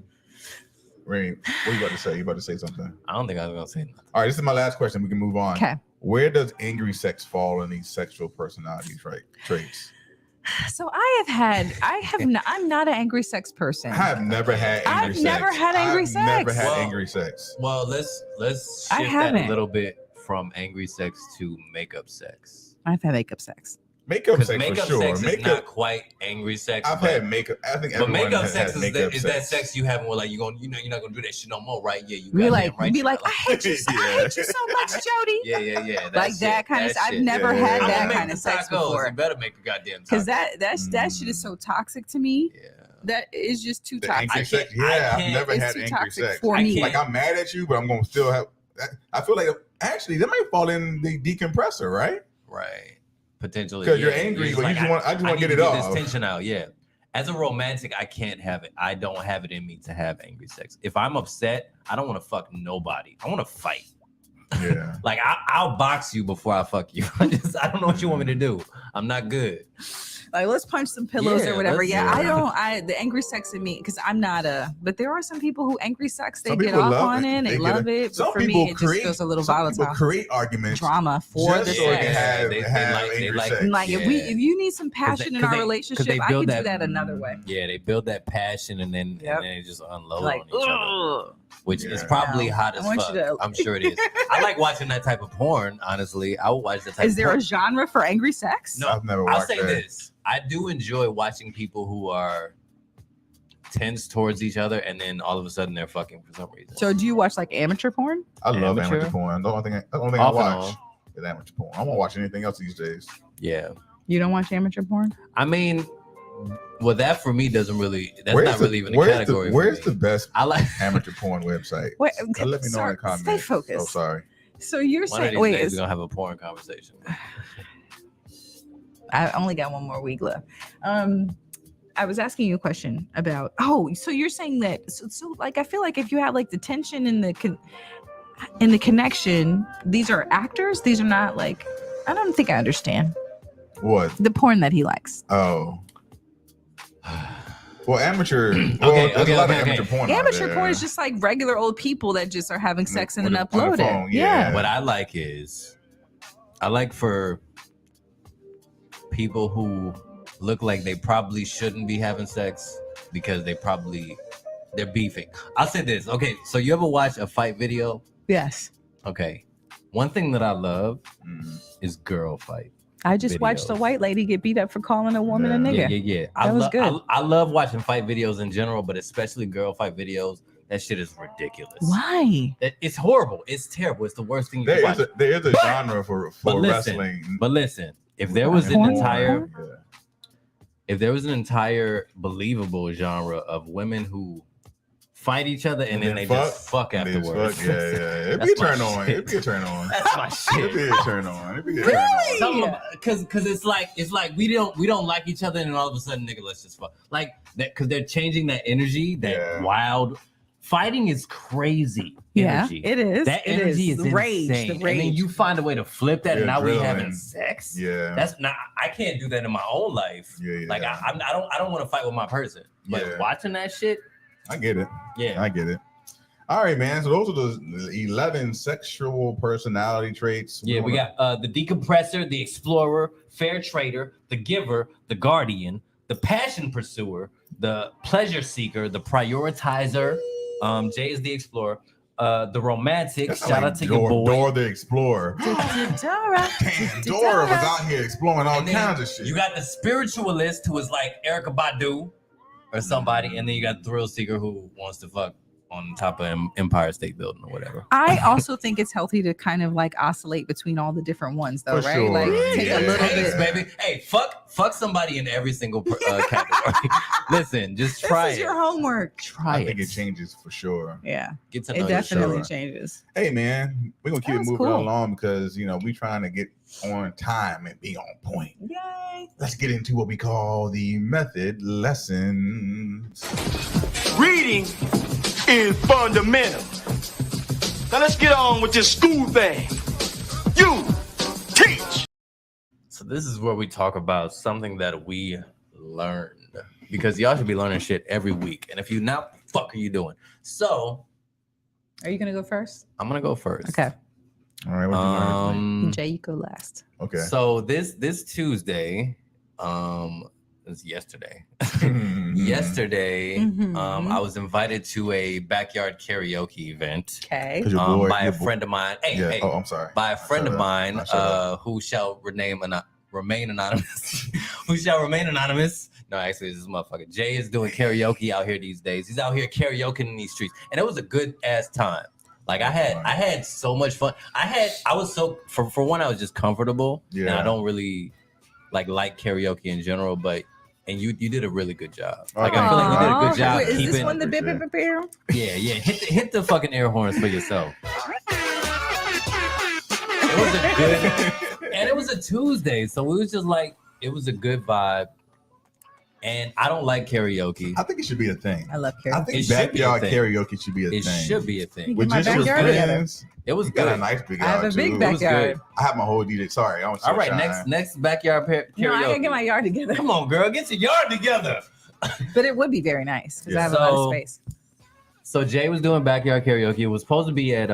Ray, what you about to say? You about to say something? I don't think I was gonna say nothing. All right, this is my last question. We can move on. Okay. Where does angry sex fall in these sexual personality traits? So I'm not an angry sex person. I have never had angry I've sex. never had angry I've never sex. had Well, angry sex. Well, let's I shift that a haven't. little bit from angry sex to makeup sex. I've had makeup sex. Makeup Because sex makeup for sure. sex is makeup. not quite angry sex. I've but, had makeup. I think but everyone makeup has sex had is makeup that sex you having where like you're not gonna do that shit no more, right? Yeah, you Be goddamn like, right. be you're like, not. I hate you, I hate you so much, Jody. Yeah. Like that kind of. I've shit. never Yeah, had yeah, I'ma that make kind the of sex tacos. before. You better make a goddamn Because taco. that shit is so toxic to me. Yeah. That is just too The toxic. angry sex. I Yeah, I've can't- never it's had too angry toxic sex. for I me. can't. Like I'm mad at you, but I'm gonna still have. I feel like actually that might fall in the decompressor, right? Right. Potentially. 'Cause you're angry, but you just want- I just wanna need get to it This off. tension out. Yeah. As a romantic, I can't have it. I don't have it in me to have angry sex. If I'm upset, I don't want to fuck nobody. I want to fight. Yeah. Like I'll box you before I fuck you. I don't know what you want me to do. I'm not good. Like, let's punch some pillows Yeah, or whatever. let's- Yeah, the angry sex in me, because I'm not but there are some people who angry sex, they Some get people off love on it. it, They they get love it. But Some for people me, it just feels a little volatile. People create arguments Drama for just the so they sex. can have, They have like- they angry like- sex. Like if you need some passion in our relationship, I can do that another way. Yeah, they build that passion and then Yep. and then they just unload Like, on each other, ugh. which is Yeah. probably No, hot I as want fuck. you to- I'm sure it is. I like watching that type of porn. Honestly, I would watch that type. Is of there porn. a genre for angry sex? No, I've never I'll watched say that. this: I do enjoy watching people who are tense towards each other, and then all of a sudden they're fucking for some reason. So do you watch like amateur porn? I love Amateur? amateur porn. The only thing I Off and watch on. is amateur porn. I won't watch anything else these days. Yeah, You don't watch amateur porn? I mean, well, that for me doesn't really. That's Where's not the- really even a where's category. The, where's for the me. best I like. amateur porn website? Wait, Let me know in the sorry, comments. stay Oh, focused. sorry. So you're One of saying, these wait, days is, we're gonna have a porn conversation. I only got one more week left. I was asking you a question about. So you're saying that? So like, I feel like if you have like the tension in the connection, these are actors. These are not like. I don't think I understand What? the porn that he likes. Oh. Well, amateur. Well, Okay, there's a lot of okay. amateur porn. out Amateur there. porn is just like regular old people that just are having sex and then With the- on upload the it. phone, yeah. What I like is, I like for people who look like they probably shouldn't be having sex because they're beefing. I'll say this. Okay, so you ever watch a fight video? Yes. Okay. One thing that I love Mhm. is girl fight. I just watched a videos. white lady get beat up for calling a woman a Yeah. nigga. Yeah. That was good. I love watching fight videos in general, but especially girl fight videos. That shit is ridiculous. Why? It's horrible. It's terrible. It's the worst thing you can There watch. is a genre for But listen, wrestling. But listen, if there was an Porn? entire Yeah. if there was an entire believable genre of women who fight each other and then they just fuck and they just afterwards. fuck, yeah. It'd be a That's my turn on. shit. It'd be a turn on. That's my It'd be shit. a turn on. It'd be a turn on. Because it's like we don't like each other and all of a sudden nigga let's just fuck like that because they're changing that energy that Yeah. wild fighting is crazy Yeah, energy. it is. That It energy is the rage. insane. The And rage. then you find a way to flip that, and Yeah, now we adrenaline. having sex. Yeah. That's not. I can't do that in my own life. Yeah, Like yeah. I don't want to fight with my person, but Yeah. watching that shit, I get it. yeah. I get it. All right, man. So those are the 11 sexual personality traits. Yeah, we got the decompressor, the explorer, fair trader, the giver, the guardian, the passion pursuer, the pleasure seeker, the prioritizer. Jay is the explorer. The romantic. That's Shout like out to your boy. Dora the Explorer. Dora. Dora was out here exploring all And then kinds of shit. You got the spiritualist who is like Erica Badu or somebody, and then you got the thrill seeker who wants to fuck on top of Empire State Building or whatever. I also think it's healthy to kind of like oscillate between all the different ones, though, For right? sure. Like take Yeah. a little Thanks, bit. baby. Hey, fuck somebody in every single category. Listen, just try This is it. your homework. Try I it. think it changes for sure. Yeah, Get to know it yourself. definitely sure. changes. Hey, man, we're going to keep That it was moving cool. along because, we trying to get on time and be on point. Yay! Let's get into what we call the method lessons. Reading is fundamental. Now let's get on with this school thing. You teach. So this is where we talk about something that we learned because y'all should be learning shit every week. And if you're not, fuck are you doing? So Are you gonna go first? I'm gonna go first. Okay, All right, what you learn? Jay, you go last. Okay. So this Tuesday, it's yesterday. Yesterday, Mhm. I was invited to a backyard karaoke event Okay. 'Cause your boy- by a your boy- friend of mine. Hey, Yeah. hey, Oh, I'm sorry. by a friend of Shut up. mine Shut up. who shall remain anonymous. Who shall remain anonymous? No, actually, this is motherfucker. Jay is doing karaoke out here these days. He's out here karaokeing in these streets, and it was a good ass time. Like I had so much fun. I was so for one, I was just comfortable. And Yeah. I don't really like karaoke in general, but you did a really good job. Like I feel like you did a good job Wait, is this keeping. one the bip bip bip bip? Yeah. Hit the fucking air horns for yourself. It was a good, and it was a Tuesday, so it was just like it was a good vibe. And I don't like karaoke. I think it should be a thing. I love I karaoke. think It should be a backyard thing. karaoke should be a It thing. should be a thing. With My just your backyard together. friends. It was You got a good. nice big I have a yard, big too. It was backyard. good. I have my whole DJ. Sorry, I was All right, next backyard karaoke. No, I gotta get my yard together. Come on, girl, get your yard together. But it would be very nice because Yeah. I have a lot of So- space. So Jay was doing backyard karaoke. It was supposed to be at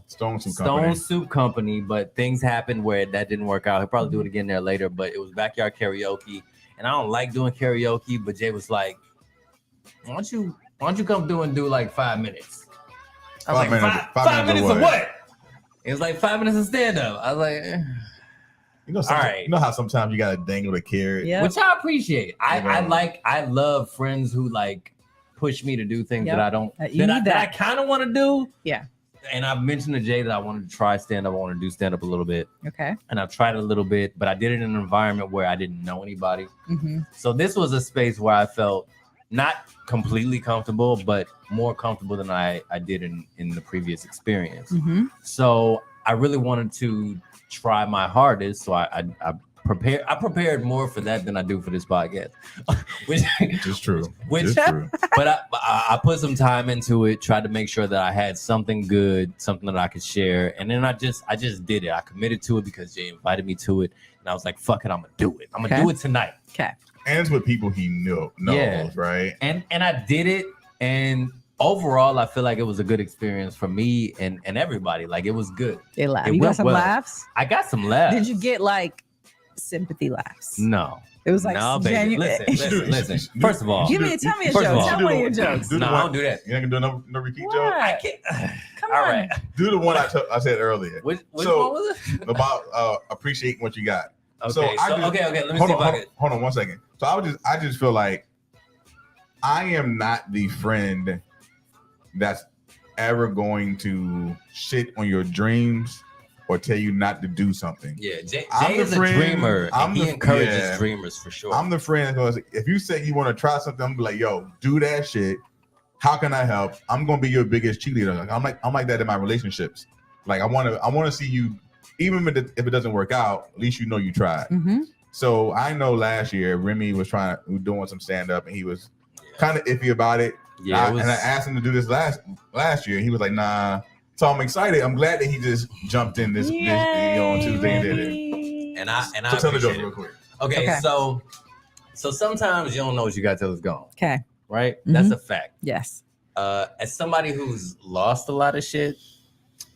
Stone Soup Stone Company. Soup Company, but things happened where that didn't work out. He'll probably do it again there later, but it was backyard karaoke. And I don't like doing karaoke, but Jay was like, why don't you come do like 5 minutes? I was 5 like, minutes- five minutes of what? what? It was like 5 minutes of stand-up. I was like, You All right. You know how sometimes you gotta dangle a carrot. Yeah. which I appreciate. Yeah. I love friends who like push me to do things Yep. that I don't You need that I that. kind of want to do. Yeah. And I've mentioned to Jay that I wanted to try stand up. I want to do stand up a little bit. Okay. And I've tried it a little bit, but I did it in an environment where I didn't know anybody. Mm-hmm. So this was a space where I felt not completely comfortable, but more comfortable than I did in the previous experience. Mm-hmm. So I really wanted to try my hardest. So I prepared more for that than I do for this podcast. which Just true. Which- Just true. but I put some time into it, tried to make sure that I had something good, something that I could share, and then I just did it. I committed to it because Jay invited me to it, and I was like, "Fuck it, I'm gonna do it. I'm gonna Okay. do it tonight." Okay. And it's with people he knows, Yeah. right? And I did it, and overall, I feel like it was a good experience for me and everybody. Like it was good. They laugh. It You got went some well. laughs? I got some laughs. Did you get like sympathy laughs? No. It was like No, baby. genuine. Listen. First of all, Tell me a First of joke. all- Tell one of your jokes. Do the no, I one- don't do that. You're not gonna do no repeat What? joke? I can't. Come All on. right. Do the one I said earlier Which So- one was it? about appreciating what you got. Okay, So I just- okay. Let me Hold see on, if I can. hold on 1 second. So I just feel like I am not the friend that's ever going to shit on your dreams or tell you not to do something. Yeah, Jay I'm the is a friend- dreamer. I'm And he the- encourages yeah. dreamers for sure. I'm the friend that's gonna, if you say you want to try something, I'm gonna be like, yo, do that shit. How can I help? I'm gonna be your biggest cheerleader. Like, I'm like that in my relationships. Like I wanna see you, even if it doesn't work out, at least you know you tried. Mm-hmm. So I know last year Remy was doing some stand up and he was kind of iffy about it. yeah, it was, And I asked him to do this last year. And he was like, nah. So I'm excited. I'm glad that he just jumped in this on Tuesday and did it. and I So tell the joke appreciate real it. quick. Okay, Okay. so sometimes you don't know what you got till it's gone, Okay. right? Mm-hmm. That's a fact. Yes. As somebody who's lost a lot of shit,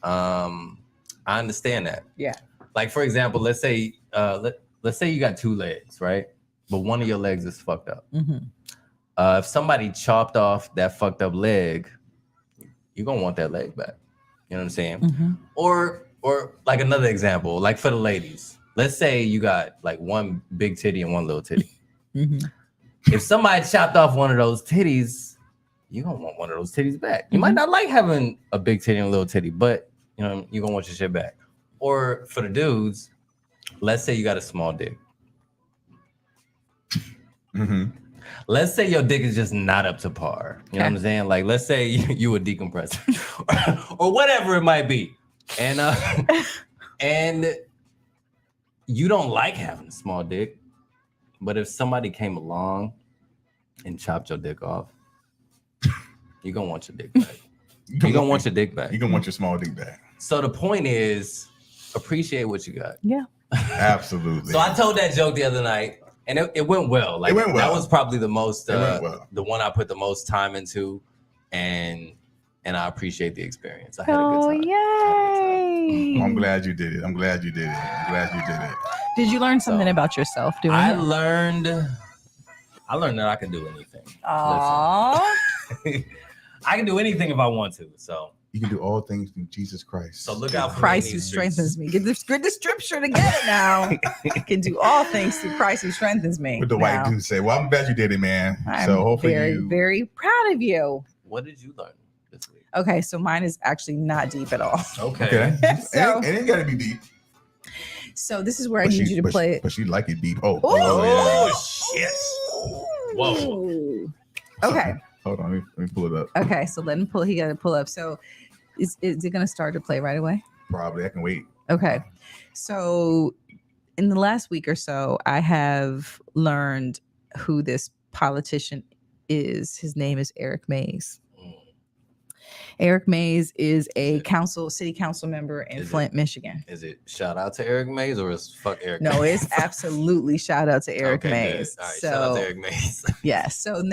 I understand that. Yeah. Like for example, let's say you got 2 legs, right? But one of your legs is fucked up. Mm-hmm. If somebody chopped off that fucked up leg, you're gonna want that leg back. You know what I'm saying? Mm-hmm. Or like another example, like for the ladies, let's say you got like one big titty and one little titty. Mm-hmm. If somebody chopped off one of those titties, you're gonna want one of those titties back. You might not like having a big titty and a little titty, but you know, you're gonna want your shit back. Or for the dudes, let's say you got a small dick. Mm-hmm. Let's say your dick is just not up to par. You know what I'm saying? Like, let's say you a decompressor or whatever it might be. And and you don't like having a small dick, but if somebody came along and chopped your dick off, you're gonna want your dick back. You're gonna want your dick back. You're gonna want your small dick back. So the point is appreciate what you got. Yeah. Absolutely. So I told that joke the other night, and it went well. Like It went well. that was probably the most, It went well. the one I put the most time into, and I appreciate the experience. I had a good Oh, time. yay. I'm glad you did it. I'm glad you did it. I'm glad you did it. Did you learn something So, about yourself doing I it? learned that I can do anything. Aww. Listen, I can do anything if I want to. So You can do all things through Jesus Christ. so look out for Christ me in who these streets. strengthens me. Get the scripture together now. Can do all things through Christ who strengthens me. What the white Now, dude say? Well, I'm glad you did it, man. I'm So hopefully very, you. very proud of you. What did you learn this week? Okay, so mine is actually not deep at all. Okay. So- and it gotta be deep. So this is where I But need she- you to but play she- it. But she like it deep. Oh, Oh, yeah. shit. Whoa. Okay. Hold on, let me pull it up. Okay. So let him pull. He got to pull up. So is it going to start to play right away? Probably I can wait. Okay. So in the last week or so, I have learned who this politician is. His name is Eric Mays. Eric Mays is a city council member in Is it- Flint, Michigan. Is it shout out to Eric Mays or is fuck Eric No, Mays? it's absolutely shout out to Eric Okay, good. Mays. All right, So shout out to Eric Mays. yeah, so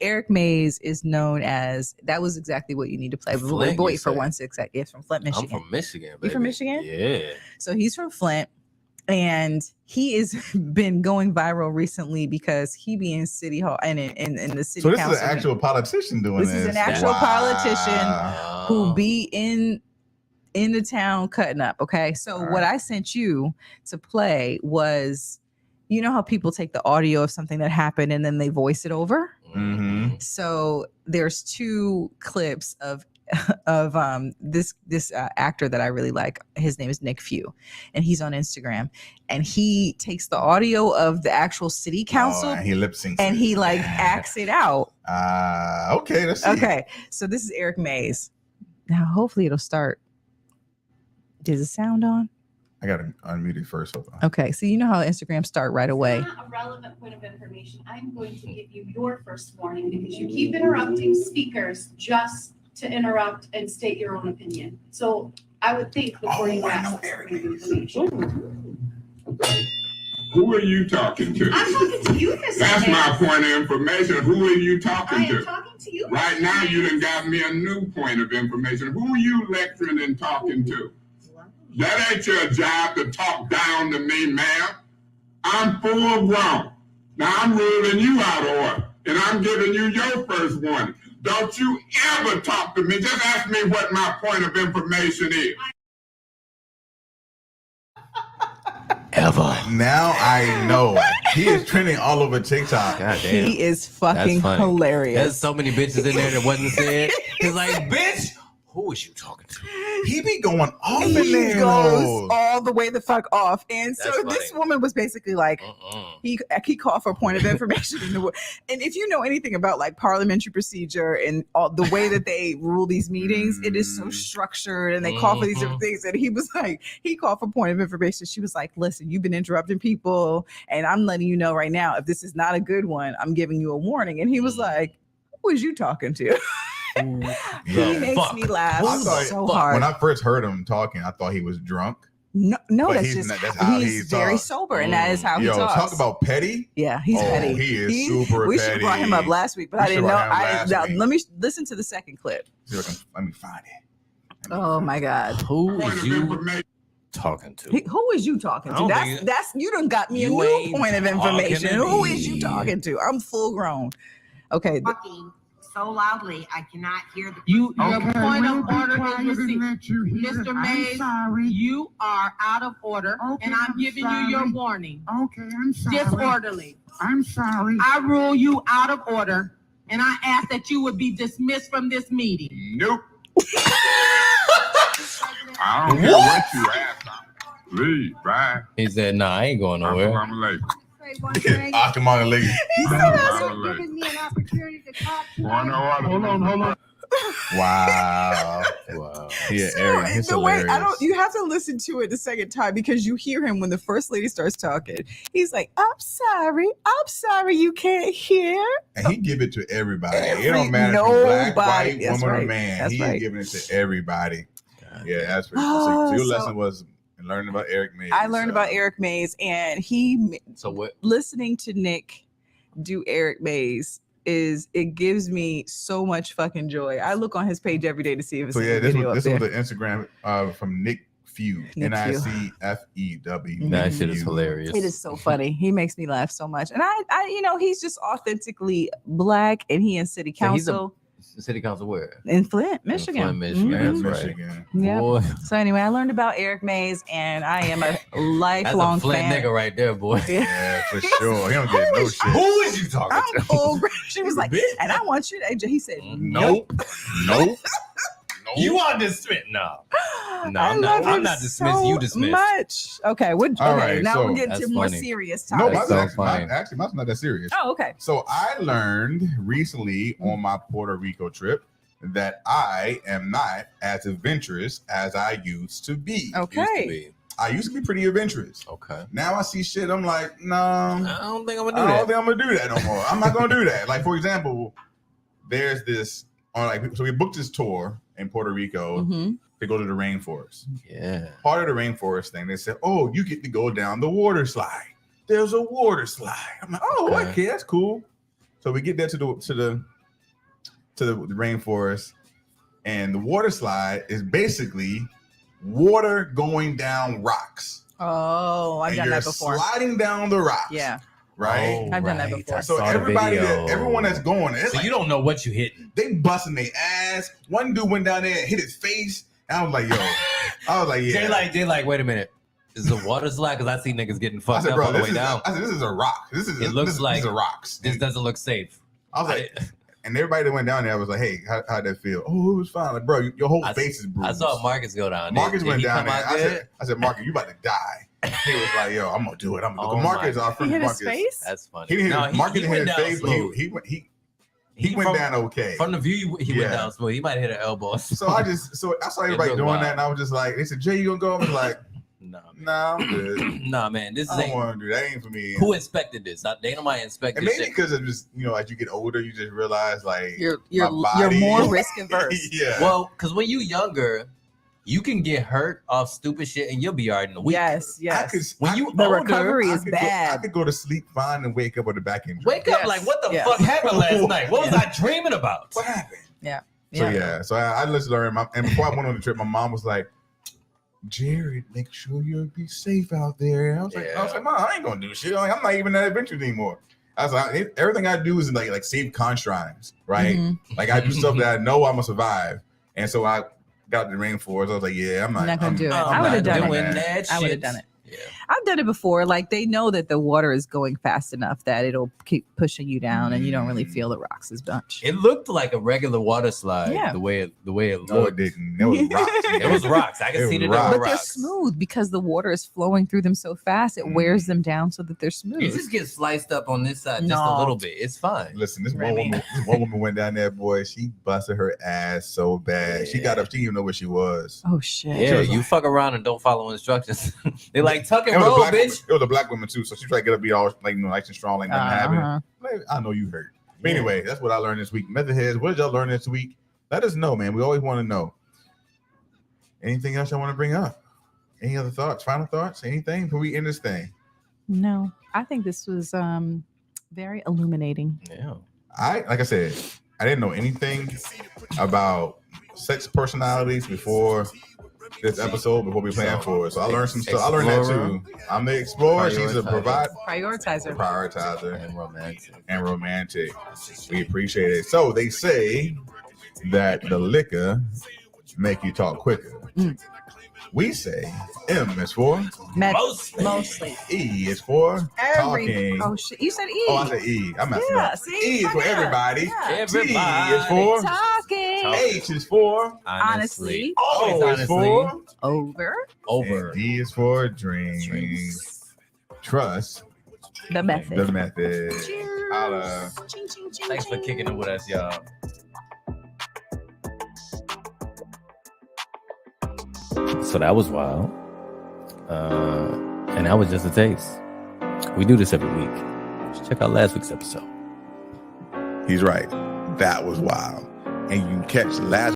Eric Mays is known as, that was exactly what you need to play. But Flint, wait you for say? 1 6. Yes, from Flint, Michigan. I'm from Michigan. You from baby. Michigan? Yeah. So he's from Flint, and he has been going viral recently because he be in City Hall and in the city So this council. is an actual politician doing this. This is an actual politician who Oh. be in the town cutting up. Okay, so All what right. I sent you to play was, you know how people take the audio of something that happened and then they voice it over. Mhm. So there's 2 clips of this actor that I really like. His name is Nick Few, and he's on Instagram, and he takes the audio of the actual city council and he lip syncs. and he like acts it out. Okay, let's see. Okay, so this is Eric Mays. Now hopefully it'll start. Is the sound on? I gotta unmute it first. Hold on. Okay, so you know how Instagram start right away. Not a relevant point of information. I'm going to give you your first warning because you keep interrupting speakers just to interrupt and state your own opinion. So I would think before you ask this point of information. Who are you talking to? I'm talking to you, Mr. That's my Mayor. point of information. Who are you I talking am to? talking to you. Right Mr. now, you Mayor. done got me a new point of information. Who are you lecturing and talking to? That ain't your job to talk down to me, ma'am. I'm full grown. Now I'm ruling you out of order, and I'm giving you your first warning. Don't you ever talk to me. Just ask me what my point of information is. Ever. Now I know he is trending all over TikTok. God damn. He is fucking funny. hilarious. There's so many bitches in there that wasn't said. He's like, bitch, who is you talking to? He be going off in He there. goes though. all the way the fuck off. And so That's this funny. woman was basically like, Mm-mm. he called for a point of information in the and if you know anything about like parliamentary procedure and all the way that they rule these meetings, it is so structured and they call for these different things. And he was like, he called for point of information. She was like, listen, you've been interrupting people, and I'm letting you know right now, if this is not a good one, I'm giving you a warning. And he was like, who was you talking to? He The makes fuck? me laugh I thought- so fuck? hard. When I first heard him talking, I thought he was drunk. No, But that's he's just not- that's how he's he very talks. sober, and that is how he Yo, talks. talk about petty. Yeah, he's Oh, petty. he is super We should have brought him up petty. last week, but We I didn't should know. brought him last Now, week. let me listen to the second clip. See if I can- Let me find it. Oh my God, Who Point is of you information. talking to? who is you talking I to? don't That's think- that's you done got me a You new ain't point of talking information. to Who is you me. talking to? I'm full grown. Okay, Talking so loudly, I cannot hear the. Your Okay, point we'll of be order quiet is and received. let you hear. Mr. I'm Mays, sorry. you are out of order, Okay, and I'm I'm giving you your sorry. warning. Okay, I'm sorry. Disorderly. I'm sorry. I rule you out of order, and I ask that you would be dismissed from this meeting. Nope. I don't care what you ask. Leave. Bye. He said, nah, I ain't going nowhere. I'm late. Oscar Mayer Lady. You're giving me an opportunity to talk to you. Hold on. Wow. Wow. Yeah, So, Aaron, he's the way I hilarious. don't, you have to listen to it the second time because you hear him when the first lady starts talking. He's like, I'm sorry, you can't hear. And he give it to everybody. it Every- don't matter if you're black, nobody. white, That's woman, or right. man. That's He right. is giving it to everybody. Yeah, that's pretty Oh, so your so- lesson was learning about Eric Mays. I learned about Eric Mays, and So what? listening to Nick do Eric Mays it gives me so much fucking joy. I look on his page every day to see if it's So a yeah, this video was up the there. Instagram from Nick Few. Nick Few. NICFEW. That Nick shit is Few. hilarious. It is so funny. He makes me laugh so much, and I he's just authentically black, and he in city So he's a- council City council where? in Flint, Michigan. Flint, Michigan. Mhm. Yeah, That's right. Michigan. Yeah. Boy, So anyway, I learned about Eric Mays, and I am a that's a lifelong Flint fan. nigga right there, boy. Yeah, for sure. He don't get no shit. Who is you talking I'm to? full. She was like, and I want you to. He said, Nope. Nope. You are dismissed. No. No, I I'm love not. I'm him not dismissed. so You dismissed. Much. Okay, All okay. right, Now so- we're getting That's to more funny. serious No, topics. mine's so funny. mine's not that serious. Oh, okay. So I learned recently on my Puerto Rico trip that I am not as adventurous as I used to be. Okay. Used to be. I used to be pretty adventurous. Okay. Now I see shit, I'm like, no, I don't think I'm I gonna do don't that. think I'm gonna do that no more. I'm not gonna do that. Like, for example, there's this so we booked this tour in Puerto Rico Mm-hmm. to go to the rainforest. Yeah. Part of the rainforest thing, they said, oh, you get to go down the water slide. There's a water slide. I'm like, oh, Okay. okay, that's cool. So we get there to the rainforest, and the water slide is basically water going down rocks. Oh, I've and done you're that before. sliding down the rocks. Yeah. Right. Oh, I've done that right. before. I So saw the everybody, video. everyone that's going, it's So like, you don't know what you hitting. they busting their ass. One dude went down there and hit his face. And I was like, yo, yeah. They like, wait a minute. Is the water slide? Because I see niggas getting I fucked said, up bro, all the this way is, down. I said, this is a rock. This is It looks these like- are rocks. This doesn't look safe. I was like, and everybody that went down there, I was like, hey, how'd that feel? Oh, it was fine. Like, bro, your whole I- face is bruised. I saw Marcus go down. Marcus Did went he down come there. out I said, Marcus, you about to die. He was like, yo, I'm gonna do it. I'm gonna do it. Oh Marcus, my our He friend hit Marcus. his face. That's funny. He didn't No, hit Marcus he hit went his down face, but smooth. he went from- down okay. From the view, he Yeah. went down smooth. He might have hit an elbow. So I saw everybody looked doing wild. that, and I was just like, they said, Jay, you gonna go? I was like, Nah, man. Nah, I'm good. Nah, man. This I is don't ain't. want to do that. Ain't for me. Who inspected this? They nobody inspected And maybe shit. because of just as you get older, you just realize like You're my you're body- more risk averse. yeah. Well, because when you younger, you can get hurt off stupid shit and you'll be alright in a week. Yes, yes. When you The older, recovery I is could go- I bad. could go to sleep fine and wake up with a back injury. wake up Yes, like, what the yeah. fuck happened last night? What was I dreaming about? What happened? So I listened to her, and before I went on the trip, my mom was like, "Jared, make sure you'll be safe out there." And I was like, "Mom, I ain't gonna do shit. Like, I'm not even that adventurous anymore." I was like, everything I do is like save conch shrines, right? Mm-hmm. Like I do stuff that I know I'm gonna survive, and so I got the rainforest. I was like, "Yeah, I'm not gonna do it. I'm I would not have done doing it. that I would have shit. done it. Yeah. I've done it before. Like they know that the water is going fast enough that it'll keep pushing you down, and you don't really feel the rocks as much. It looked like a regular water slide. Yeah. The way it No, it looked. didn't. It was rocks. It was rocks. I It can see was that rocks. there But were they're rocks. smooth because the water is flowing through them so fast. It wears them down so that they're You smooth. just get sliced up on this side just No. a little bit. It's fine. Listen, this Remy. one woman went down there, boy. She busted her ass so bad. She got up. She didn't even know where she was. Oh shit! Yeah, you fuck around and don't follow instructions. They like tuck and It was, a roll, black, bitch. it was a black woman too, so she tried to get up, be all like nice and strong, like nothing happened. Uh-huh. Like, I know you hurt. But anyway, that's what I learned this week. Method heads, what did y'all learn this week? Let us know, man. We always want to know. Anything else y'all want to bring up? Any other thoughts? Final thoughts? Anything before we end this thing? No, I think this was very illuminating. Yeah. Like I said, I didn't know anything about sex personalities before this episode, before we planned for it. So I learned some stuff. I learned that too. I'm the explorer. She's a Prioritizer. prioritizer and romantic. We appreciate it. So they say that the liquor make you talk quicker. We say M is for Mostly. E is for talking. Oh shit! You said E. Oh, I said E. I'm messing Yeah, up. see? E is for Fuck up. everybody. Yeah. T is for Talking. H is for Honestly. Always O is for Over. over. and D is for drinks. Trust The method. the method. Holla. Thanks for kicking it with us, y'all. So that was wild. And that was just a taste. We do this every week. Just check out last week's episode. He's right. That was wild. And you can catch last